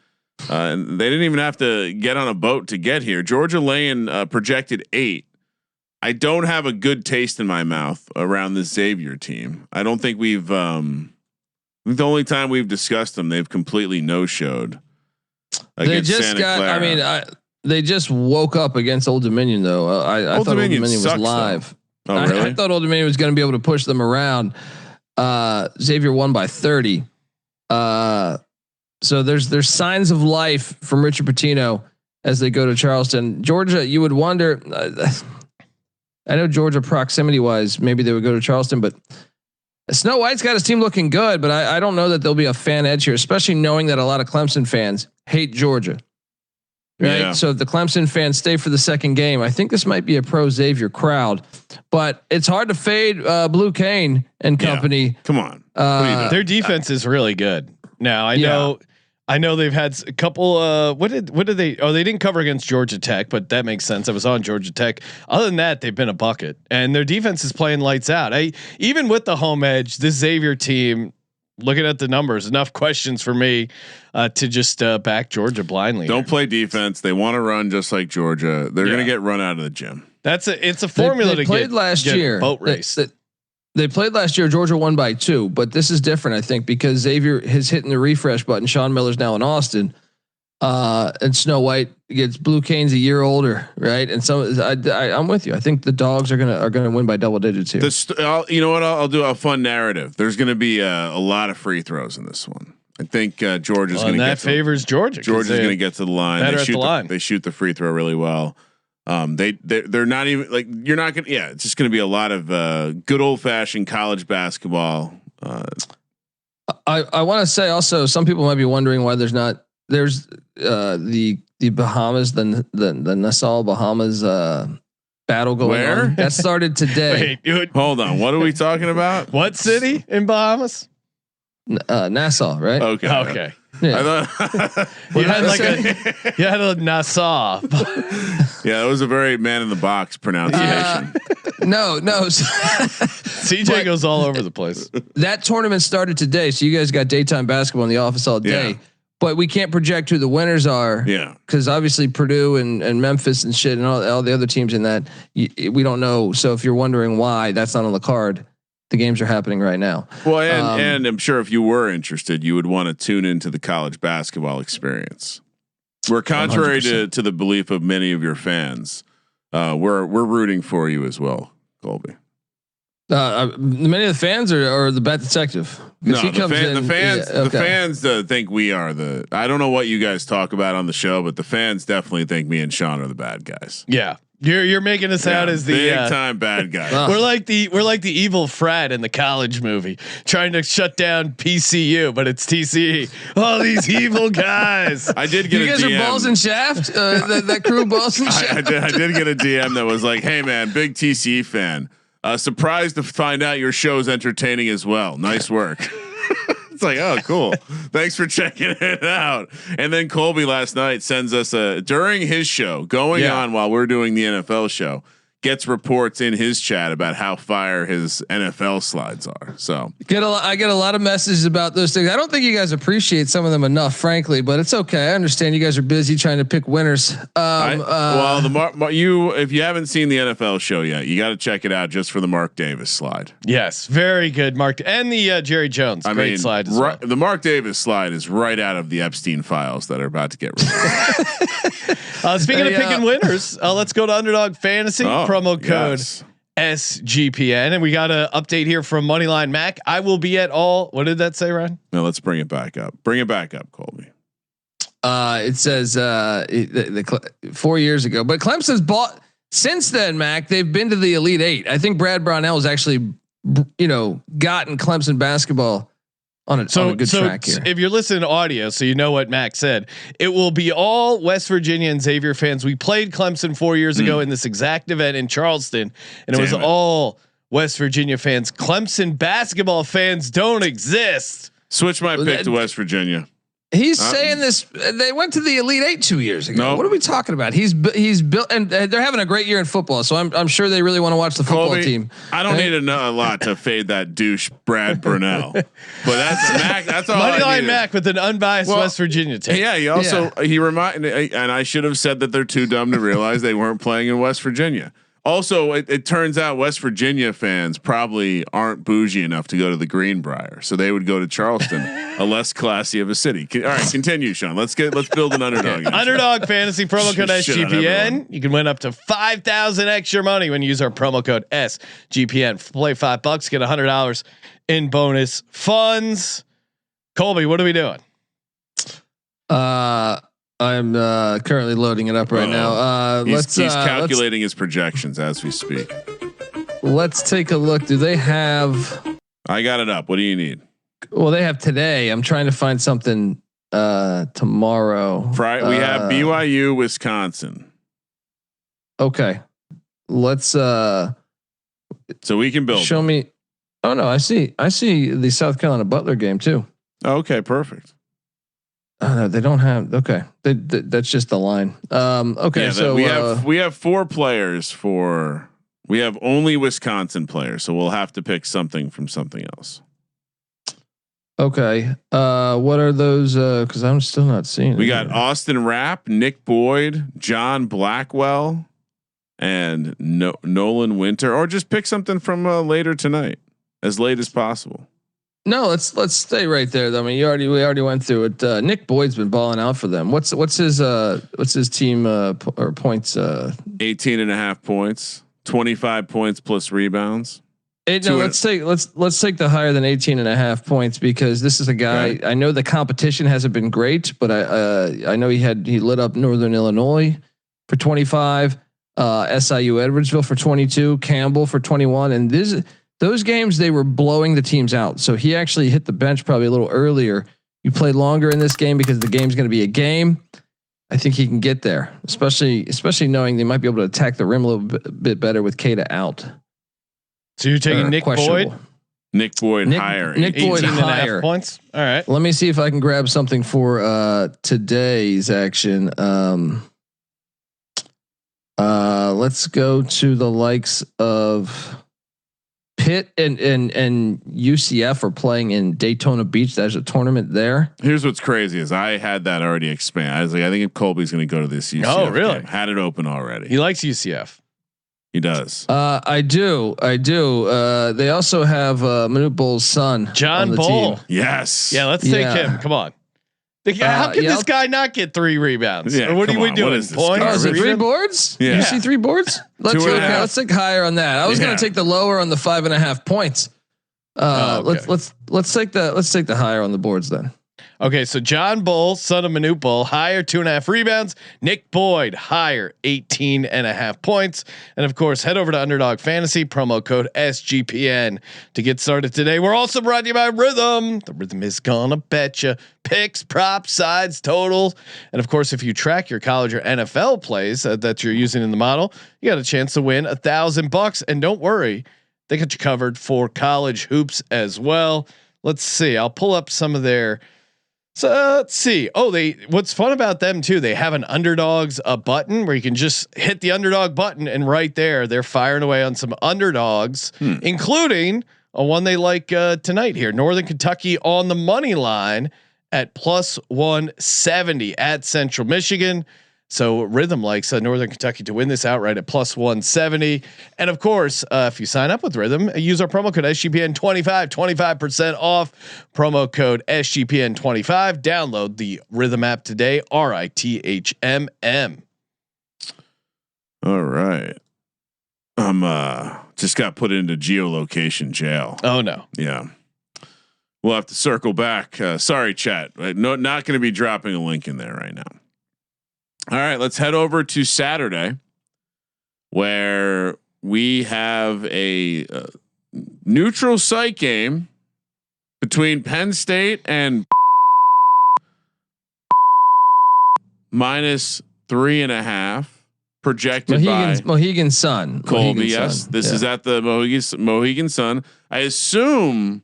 And they didn't even have to get on a boat to get here. Georgia laying projected 8. I don't have a good taste in my mouth around this Xavier team. I don't think we've. The only time we've discussed them, they've completely no-showed. They just Santa Clara. I mean, they just woke up against Old Dominion though. I thought Old Dominion was live. Oh, really? I thought Old Dominion was going to be able to push them around. Xavier won by 30. So there's signs of life from Richard Pitino as they go to Charleston. Georgia, you would wonder. I know Georgia proximity wise, maybe they would go to Charleston, but Snow White's got his team looking good. But I don't know that there'll be a fan edge here, especially knowing that a lot of Clemson fans hate Georgia. right? Yeah. So if the Clemson fans stay for the second game, I think this might be a pro Xavier crowd, but it's hard to fade Blue Cane and company. Come on. What are you doing? Their defense is really good. Now I know they've had a couple. What did they? Oh, they didn't cover against Georgia Tech, but that makes sense. I was on Georgia Tech. Other than that, they've been a bucket, and their defense is playing lights out. Even with the home edge, this Xavier team. Looking at the numbers, enough questions for me to just back Georgia blindly. Don't play defense. They want to run just like Georgia. They're going to get run out of the gym. It's a formula they to played get last year. Boat race. They played last year. Georgia won by 2, but this is different, I think, because Xavier has hitting the refresh button. Sean Miller's now in Austin, and Snow White gets Blue Cane's a year older, right? And so I'm with you. I think the Dogs are gonna win by double digits here. You know what? I'll do a fun narrative. There's going to be a lot of free throws in this one. I think Georgia's going to get. That favors Georgia. Georgia's going to get to the line. Better at the line. They shoot the free throw really well. They're not even like you're not gonna. Yeah, it's just going to be a lot of good old fashioned college basketball. I want to say also, some people might be wondering why there's the Bahamas, the Nassau Bahamas battle going on. That started today. Wait, dude. Hold on, what are we talking about? What city in Bahamas? Nassau, right? Okay. Yeah. I thought You had a Nassau. yeah, that was a very man in the box pronunciation. No. CJ goes all over the place. That tournament started today, so you guys got daytime basketball in the office all day. Yeah. But we can't project who the winners are. Yeah, because obviously Purdue and Memphis and shit and all the other teams in that we don't know. So if you're wondering why that's not on the card, the games are happening right now. Well, and I'm sure if you were interested, you would want to tune into the college basketball experience. We're contrary to the belief of many of your fans. We're rooting for you as well, Colby. Many of the fans or the bet detective. No, the fans think we are the. I don't know what you guys talk about on the show, but the fans definitely think me and Sean are the bad guys. Yeah. You're making us out as the big time bad guy. We're like the evil frat in the college movie, trying to shut down PCU, but it's TCE. Oh, these evil guys! I did get. You guys DM. are balls and shaft. That crew balls and shaft. I did get a DM that was like, "Hey man, big TCE fan. Surprised to find out your show's entertaining as well. Nice work." It's like, oh, cool. Thanks for checking it out. And then Colby last night sends us during his show going on while we're doing the NFL show, gets reports in his chat about how fire his NFL slides are. So I get a lot of messages about those things. I don't think you guys appreciate some of them enough, frankly, but it's okay. I understand you guys are busy trying to pick winners. If you haven't seen the NFL show yet, you got to check it out just for the Mark Davis slide. Yes, very good, Mark, and the Jerry Jones great slide. As well. The Mark Davis slide is right out of the Epstein files that are about to get released. Speaking of picking winners, let's go to Underdog Fantasy. Promo code SGPN, and we got an update here from Moneyline Mac. I will be at all. What did that say, Ryan? No, let's bring it back up. Bring it back up, Colby. It says 4 years ago, but Clemson's bought since then. Mac, they've been to the Elite Eight. I think Brad Brownell has actually, gotten Clemson basketball on a good track here. If you're listening to audio, so you know what Mac said, it will be all West Virginia and Xavier fans. We played Clemson 4 years ago in this exact event in Charleston, and it was all West Virginia fans. Clemson basketball fans don't exist. Switch my pick to West Virginia. He's saying this. They went to the Elite Eight 2 years ago. No. What are we talking about? He's built, and they're having a great year in football. So I'm sure they really want to watch the football Colby, team. I don't need a lot to fade that douche Brad Burnell, but that's Mac. That's all. Moneyline Mac with an unbiased West Virginia team. Yeah, he reminded, and I should have said that they're too dumb to realize they weren't playing in West Virginia. Also, it turns out West Virginia fans probably aren't bougie enough to go to the Greenbrier, so they would go to Charleston, a less classy of a city. All right, continue, Sean. Let's build an underdog. Underdog Fantasy promo code SGPN. You can win up to 5,000 extra money when you use our promo code SGPN. Play $5, get $100 in bonus funds. Colby, what are we doing? I'm currently loading it up right now. He's calculating his projections as we speak. Let's take a look. Do they have? I got it up. What do you need? Well, they have today. I'm trying to find something tomorrow. Friday we have BYU, Wisconsin. Okay, let's. So we can build. Show me. Oh no, I see the South Carolina Butler game too. Okay, perfect. No, they don't have. Okay, that's just the line. Okay, Yeah, so we have 4 players for. We have only Wisconsin players, so we'll have to pick something from something else. okay. What are those? Because I'm still not seeing. We got Austin Rapp, Nick Boyd, John Blackwell, and Nolan Winter, or just pick something from later tonight, as late as possible. No, let's stay right there. I mean, we already went through it. Nick Boyd's been balling out for them. What's his team or points? 18.5 points, 25 points plus rebounds. Let's take the higher than 18.5 points, because this is a guy. Okay. I know the competition hasn't been great, but I know he lit up Northern Illinois for 25, SIU Edwardsville for 22, Campbell for 21, and those games they were blowing the teams out. So he actually hit the bench probably a little earlier. You play longer in this game because the game's going to be a game. I think he can get there, especially knowing they might be able to attack the rim a little bit better with Kata out. So you're taking Nick Boyd? Nick Boyd higher. Nick Boyd higher points. All right. Let me see if I can grab something for today's action. Let's go to the likes of Pitt and UCF are playing in Daytona Beach. There's a tournament there. Here's what's crazy is I had that already expand. I was like, I think Colby's going to go to this UCF. Oh, really? Game. Had it open already. He likes UCF. He does. I do. They also have Manute Bull's son, John Bull. Team. Yes. Yeah, let's take him. Come on. How can this guy not get 3 rebounds? Yeah, or what are we doing? Points? Oh, is it 3 boards? Yeah. You see 3 boards? Let's take higher on that. I was going to take the lower on the 5.5 points. Okay. Let's take the higher on the boards then. Okay, so John Bull, son of Manute Bull, higher 2.5 rebounds. Nick Boyd, higher 18.5 points. And of course, head over to Underdog Fantasy, promo code SGPN to get started today. We're also brought to you by Rhythm. The Rhythm is gonna bet you picks, props, sides, totals. And of course, if you track your college or NFL plays that you're using in the model, you got a chance to win $1,000. And don't worry, they got you covered for college hoops as well. Let's see. I'll pull up some of their. So let's see. What's fun about them too? They have an underdogs button where you can just hit the underdog button, and right there they're firing away on some underdogs, including a one they like tonight here. Northern Kentucky on the money line at +170 at Central Michigan. So Rhythm likes Northern Kentucky to win this outright at +170. And of course, if you sign up with Rhythm, use our promo code SGPN 25% off. Promo code SGPN 25. Download the Rhythm app today. RITHMM. All right. I'm just got put into geolocation jail. Oh no. Yeah. We'll have to circle back. Sorry, chat. No, not going to be dropping a link in there right now. All right, let's head over to Saturday, where we have a neutral site game between Penn State and -3.5 projected by Mohegan Sun. Colby. Yes, this is at the Mohegan Sun. I assume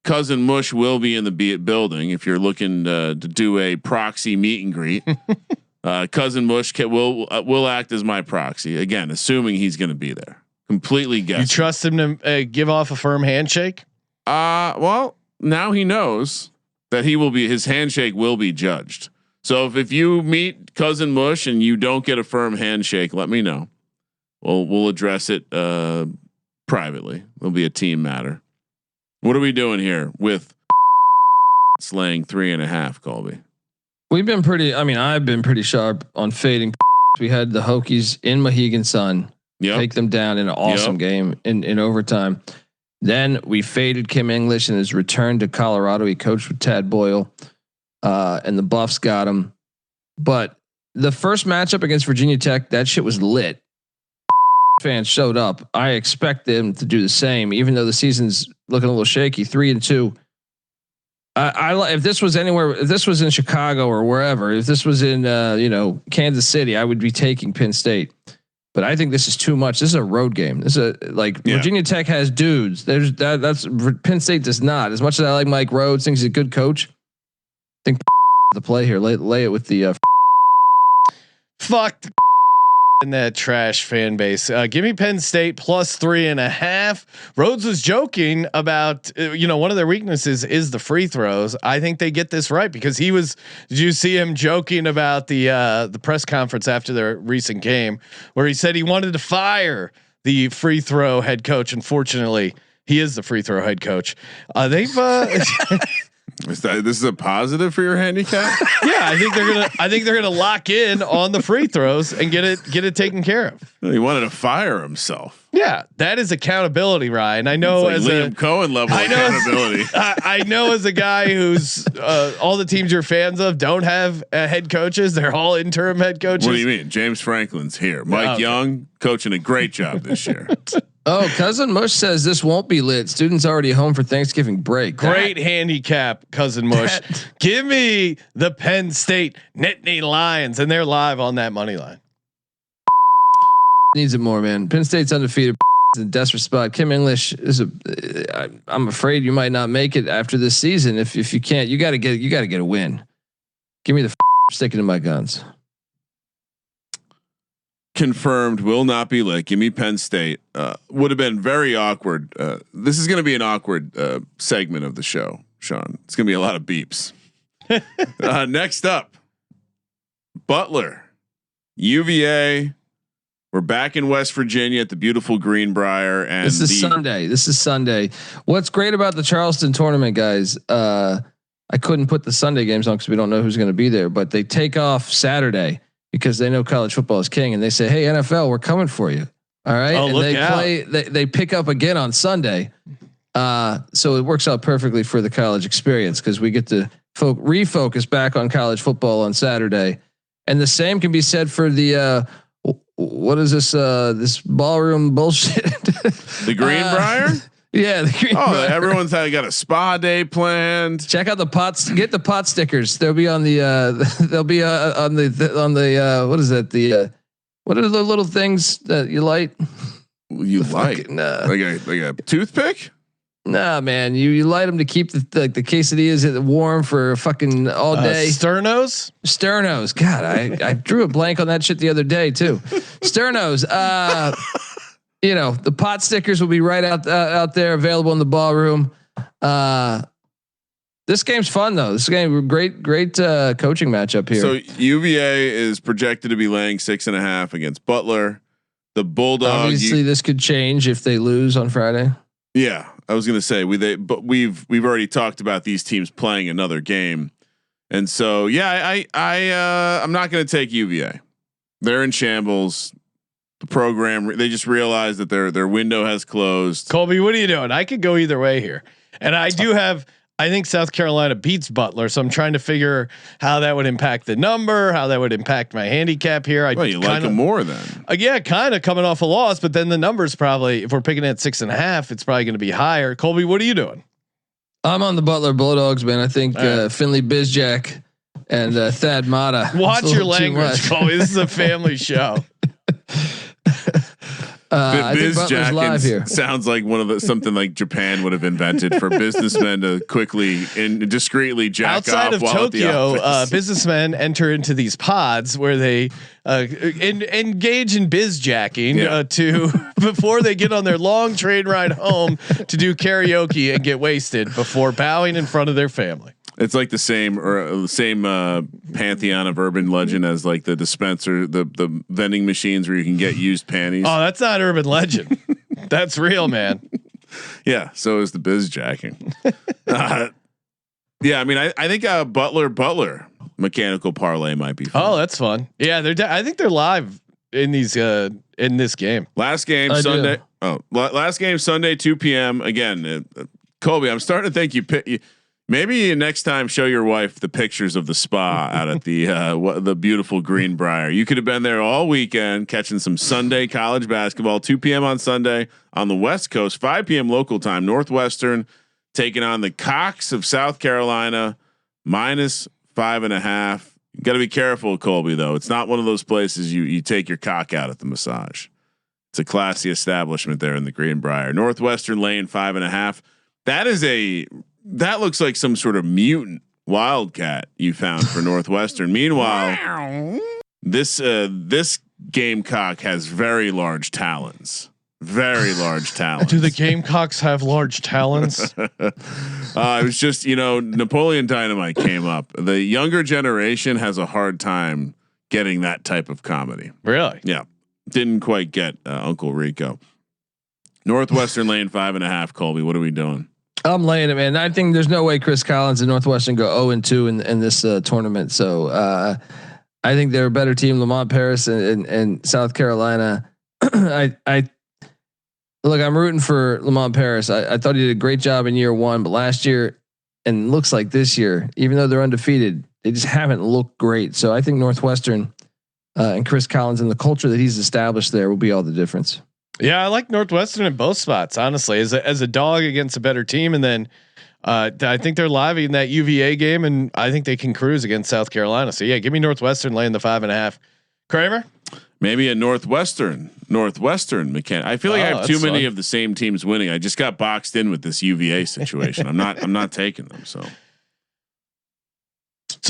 Cousin Mush will be in the building if you're looking to do a proxy meet and greet. Cousin Mush will act as my proxy again, assuming he's going to be there. Completely guessing. You trust him to give off a firm handshake? Well, now he knows that his handshake will be judged. So if you meet Cousin Mush and you don't get a firm handshake, let me know. We'll address it privately. It'll be a team matter. What are we doing here with slaying 3.5, Colby? I've been pretty sharp on fading. We had the Hokies in Mohegan Sun take them down in an awesome game in overtime. Then we faded Kim English in his return to Colorado. He coached with Tad Boyle, and the Buffs got him. But the first matchup against Virginia Tech, that shit was lit. Fans showed up. I expect them to do the same, even though the season's looking a little shaky. 3-2. If this was anywhere, if this was in Chicago or wherever, if this was in Kansas City, I would be taking Penn State. But I think this is too much. This is a road game. This is Virginia Tech has dudes. That's Penn State does not. As much as I like Mike Rhodes, thinks he's a good coach. I think the play here. Lay it with the fuck in that trash fan base. Give me Penn State plus 3.5. Rhodes was joking about one of their weaknesses is the free throws. I think they get this right because he was. Did you see him joking about the press conference after their recent game where he said he wanted to fire the free throw head coach? Unfortunately, he is the free throw head coach. They've. This is a positive for your handicap. Yeah, I think they're gonna lock in on the free throws and get it taken care of. He wanted to fire himself. Yeah, that is accountability, Ryan. I know like as Liam Cohen level accountability. I know as a guy who's all the teams you're fans of don't have head coaches; they're all interim head coaches. What do you mean? James Franklin's here. Mike Young coaching a great job this year. Oh, Cousin Mush says this won't be lit. Students already home for Thanksgiving break. Great handicap, Cousin Mush. Give me the Penn State Nittany Lions, and they're live on that money line. Needs it more, man. Penn State's undefeated. In a desperate spot. Kim English is I'm afraid you might not make it after this season. If you can't, you got to get a win. Give me the sticking to my guns. Confirmed, will not be lit. Give me Penn State. Would have been very awkward. This is going to be an awkward segment of the show, Sean. It's going to be a lot of beeps. Next up, Butler, UVA. We're back in West Virginia at the beautiful Greenbrier, and this is Sunday. This is Sunday. What's great about the Charleston tournament, guys? I couldn't put the Sunday games on because we don't know who's going to be there, but they take off Saturday because they know college football is king, and they say, "Hey, NFL, we're coming for you." All right, and they play. They pick up again on Sunday, so it works out perfectly for the college experience because we get to refocus back on college football on Saturday, and the same can be said for the. What is this? This ballroom bullshit. The Greenbrier. Yeah, the Greenbrier. Everyone's got a spa day planned. Check out the pots. Get the pot stickers. They'll be on the. They'll be on the. What is that? What are the little things that you light? You light like a toothpick? Nah, man. You light them to keep the quesadillas warm for fucking all day. Sternos. God, I drew a blank on that shit the other day too. Sternos. The pot stickers will be right out there, available in the ballroom. This game's fun though. This game, great coaching matchup here. So UVA is projected to be laying 6.5 against Butler. The Bulldogs. Obviously, this could change if they lose on Friday. Yeah, I was going to say we've already talked about these teams playing another game, and so I'm not going to take UVA. They're in shambles. The program, they just realized that their window has closed. Colby, what are you doing? I could go either way here, and I do have. I think South Carolina beats Butler, so I'm trying to figure how that would impact the number, how that would impact my handicap here. Well, you like them more then? Yeah, kind of coming off a loss, but then the numbers probably, if we're picking at 6.5, it's probably going to be higher. Colby, what are you doing? I'm on the Butler Bulldogs, man. I think Finley Bizjack and Thad Matta. Watch your language, Colby. This is a family show. Bizjack sounds like something like Japan would have invented for businessmen to quickly and discreetly jack outside off of Tokyo. Businessmen enter into these pods where they engage in bizjacking to before they get on their long train ride home to do karaoke and get wasted before bowing in front of their family. It's like the same pantheon of urban legend as like the dispenser, the vending machines where you can get used panties. Oh, that's not urban legend. That's real, man. Yeah. So is the bizjacking. I mean, I think Butler mechanical parlay might be fun. Oh, that's fun. Yeah, I think they're live in these in this game. Last game Sunday. Last game Sunday 2 p.m. Again, Colby, I'm starting to think you. Maybe next time show your wife the pictures of the spa out at the beautiful Greenbrier. You could have been there all weekend catching some Sunday college basketball. 2 p.m. on Sunday on the West Coast, 5 p.m. local time, Northwestern taking on the Cox of South Carolina, -5.5. You got to be careful, Colby. Though it's not one of those places you take your cock out at the massage. It's a classy establishment there in the Greenbrier. Northwestern laying 5.5. That looks like some sort of mutant wildcat you found for Northwestern. Meanwhile, this Gamecock has very large talons. Very large talons. Do the Gamecocks have large talons? It was just, Napoleon Dynamite came up. The younger generation has a hard time getting that type of comedy. Really? Yeah. Didn't quite get Uncle Rico. Northwestern laying 5.5. Colby, what are we doing? I'm laying it, man. I think there's no way Chris Collins and Northwestern go 0-2 in this tournament. So I think they're a better team. Lamont Paris and South Carolina. Look, I'm rooting for Lamont Paris. I thought he did a great job in year one, but last year and looks like this year, even though they're undefeated, they just haven't looked great. So I think Northwestern and Chris Collins and the culture that he's established there will be all the difference. Yeah, I like Northwestern in both spots, honestly, as a dog against a better team. And then I think they're live in that UVA game, and I think they can cruise against South Carolina. So yeah, give me Northwestern laying the 5.5. Kramer? Maybe a Northwestern mechanic. I feel like I have too many of the same teams winning. I just got boxed in with this UVA situation. I'm not taking them. So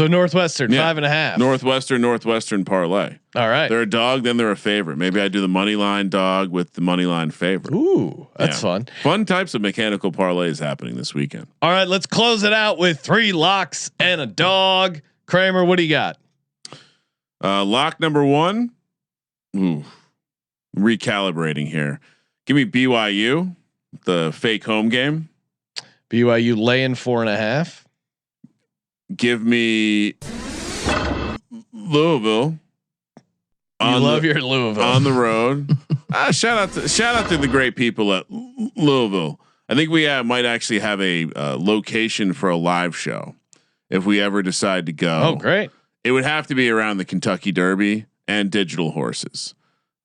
Northwestern 5.5. Northwestern parlay. All right. They're a dog, then they're a favorite. Maybe I do the money line dog with the money line favorite. Ooh, that's fun. Fun types of mechanical parlays happening this weekend. All right, let's close it out with 3 locks and a dog. Kramer, what do you got? Lock number 1. Ooh, recalibrating here. Give me BYU, the fake home game. BYU laying 4.5. Give me Louisville. You love your Louisville on the road. Shout out to the great people at Louisville. I think we might actually have a location for a live show if we ever decide to go. Oh, great! It would have to be around the Kentucky Derby and digital horses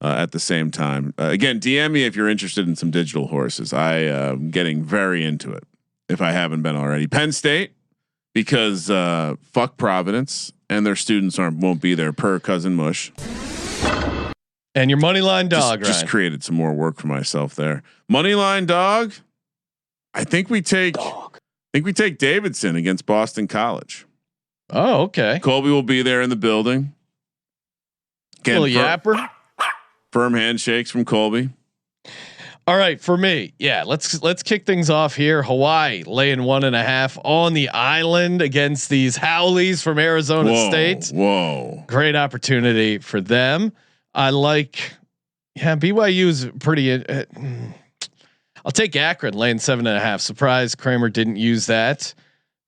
at the same time. Again, DM me if you're interested in some digital horses. I am getting very into it if I haven't been already. Penn State, because fuck Providence and their students won't be there per Cousin Mush. And your money line dog, just created some more work for myself there. Money line dog. I think we take Davidson against Boston College. Oh, okay. Colby will be there in the building. Again, little yapper. Firm handshakes from Colby. All right, for me, yeah, let's kick things off here. Hawaii laying 1.5 on the island against these Howleys from Arizona State. Whoa, great opportunity for them. I like, BYU is pretty. I'll take Akron laying 7.5. Surprise, Kramer didn't use that.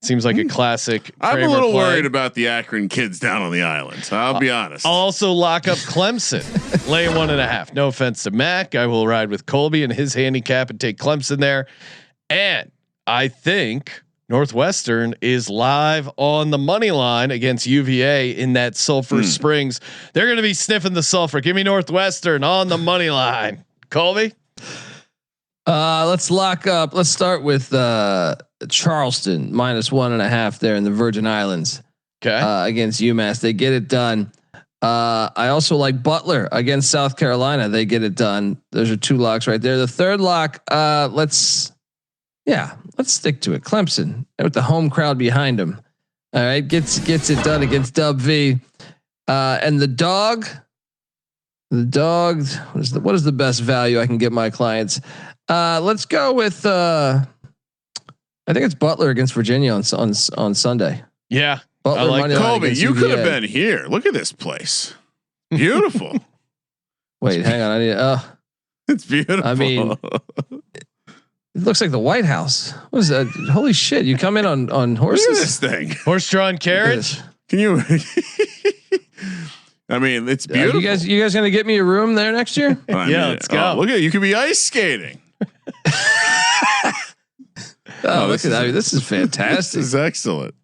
Seems like a classic. I'm Kramer a little play. worried about the Akron kids down on the island. I'll be honest. I'll also lock up Clemson, laying 1.5. No offense to Mac. I will ride with Colby and his handicap and take Clemson there. And I think Northwestern is live on the money line against UVA in that Sulphur Springs. They're going to be sniffing the sulfur. Give me Northwestern on the money line. Colby? Let's lock up. Let's start with Charleston -1.5 there in the Virgin Islands. Okay. Against UMass, they get it done. I also like Butler against South Carolina. They get it done. Those are 2 locks right there. The third lock, let's stick to it. Clemson with the home crowd behind them. All right, gets it done against Dub V. And the dog. What is the best value I can get my clients? Let's go with. I think it's Butler against Virginia on Sunday. Yeah, Butler, I like Colby. You could have been here. Look at this place. Beautiful. Wait, hang on. It's beautiful. I mean, it looks like the White House. What is that? Holy shit! You come in on horses. Look at this thing. Horse-drawn carriage. Can you? I mean, it's beautiful. You guys gonna get me a room there next year? Let's go. Look at it. You could be ice skating. Look at that. I mean, this is fantastic. This is excellent.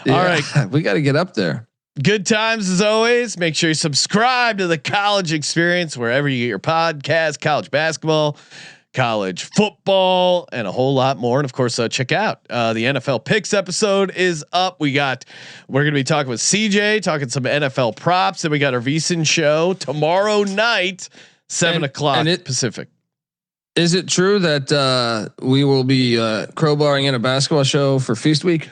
Yeah, all right, we got to get up there. Good times as always. Make sure you subscribe to the College Experience wherever you get your podcast. College basketball, college football, and a whole lot more. And of course, check out the NFL picks episode is up. We're going to be talking with CJ, talking some NFL props. Then we got our VSiN show tomorrow night, 7 o'clock Pacific. Is it true that we will be crowbarring in a basketball show for Feast Week?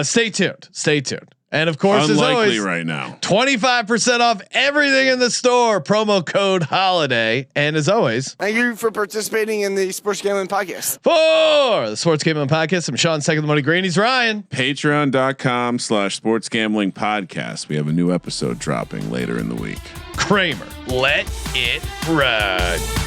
Stay tuned. Stay tuned. And of course, unlikely as always, right now, 25% off everything in the store. Promo code holiday. And as always, thank you for participating in the Sports Gambling Podcast. For the Sports Gambling Podcast, I'm Sean, second the money green. He's Ryan. Patreon.com/sports gambling podcast. We have a new episode dropping later in the week. Kramer, let it ride.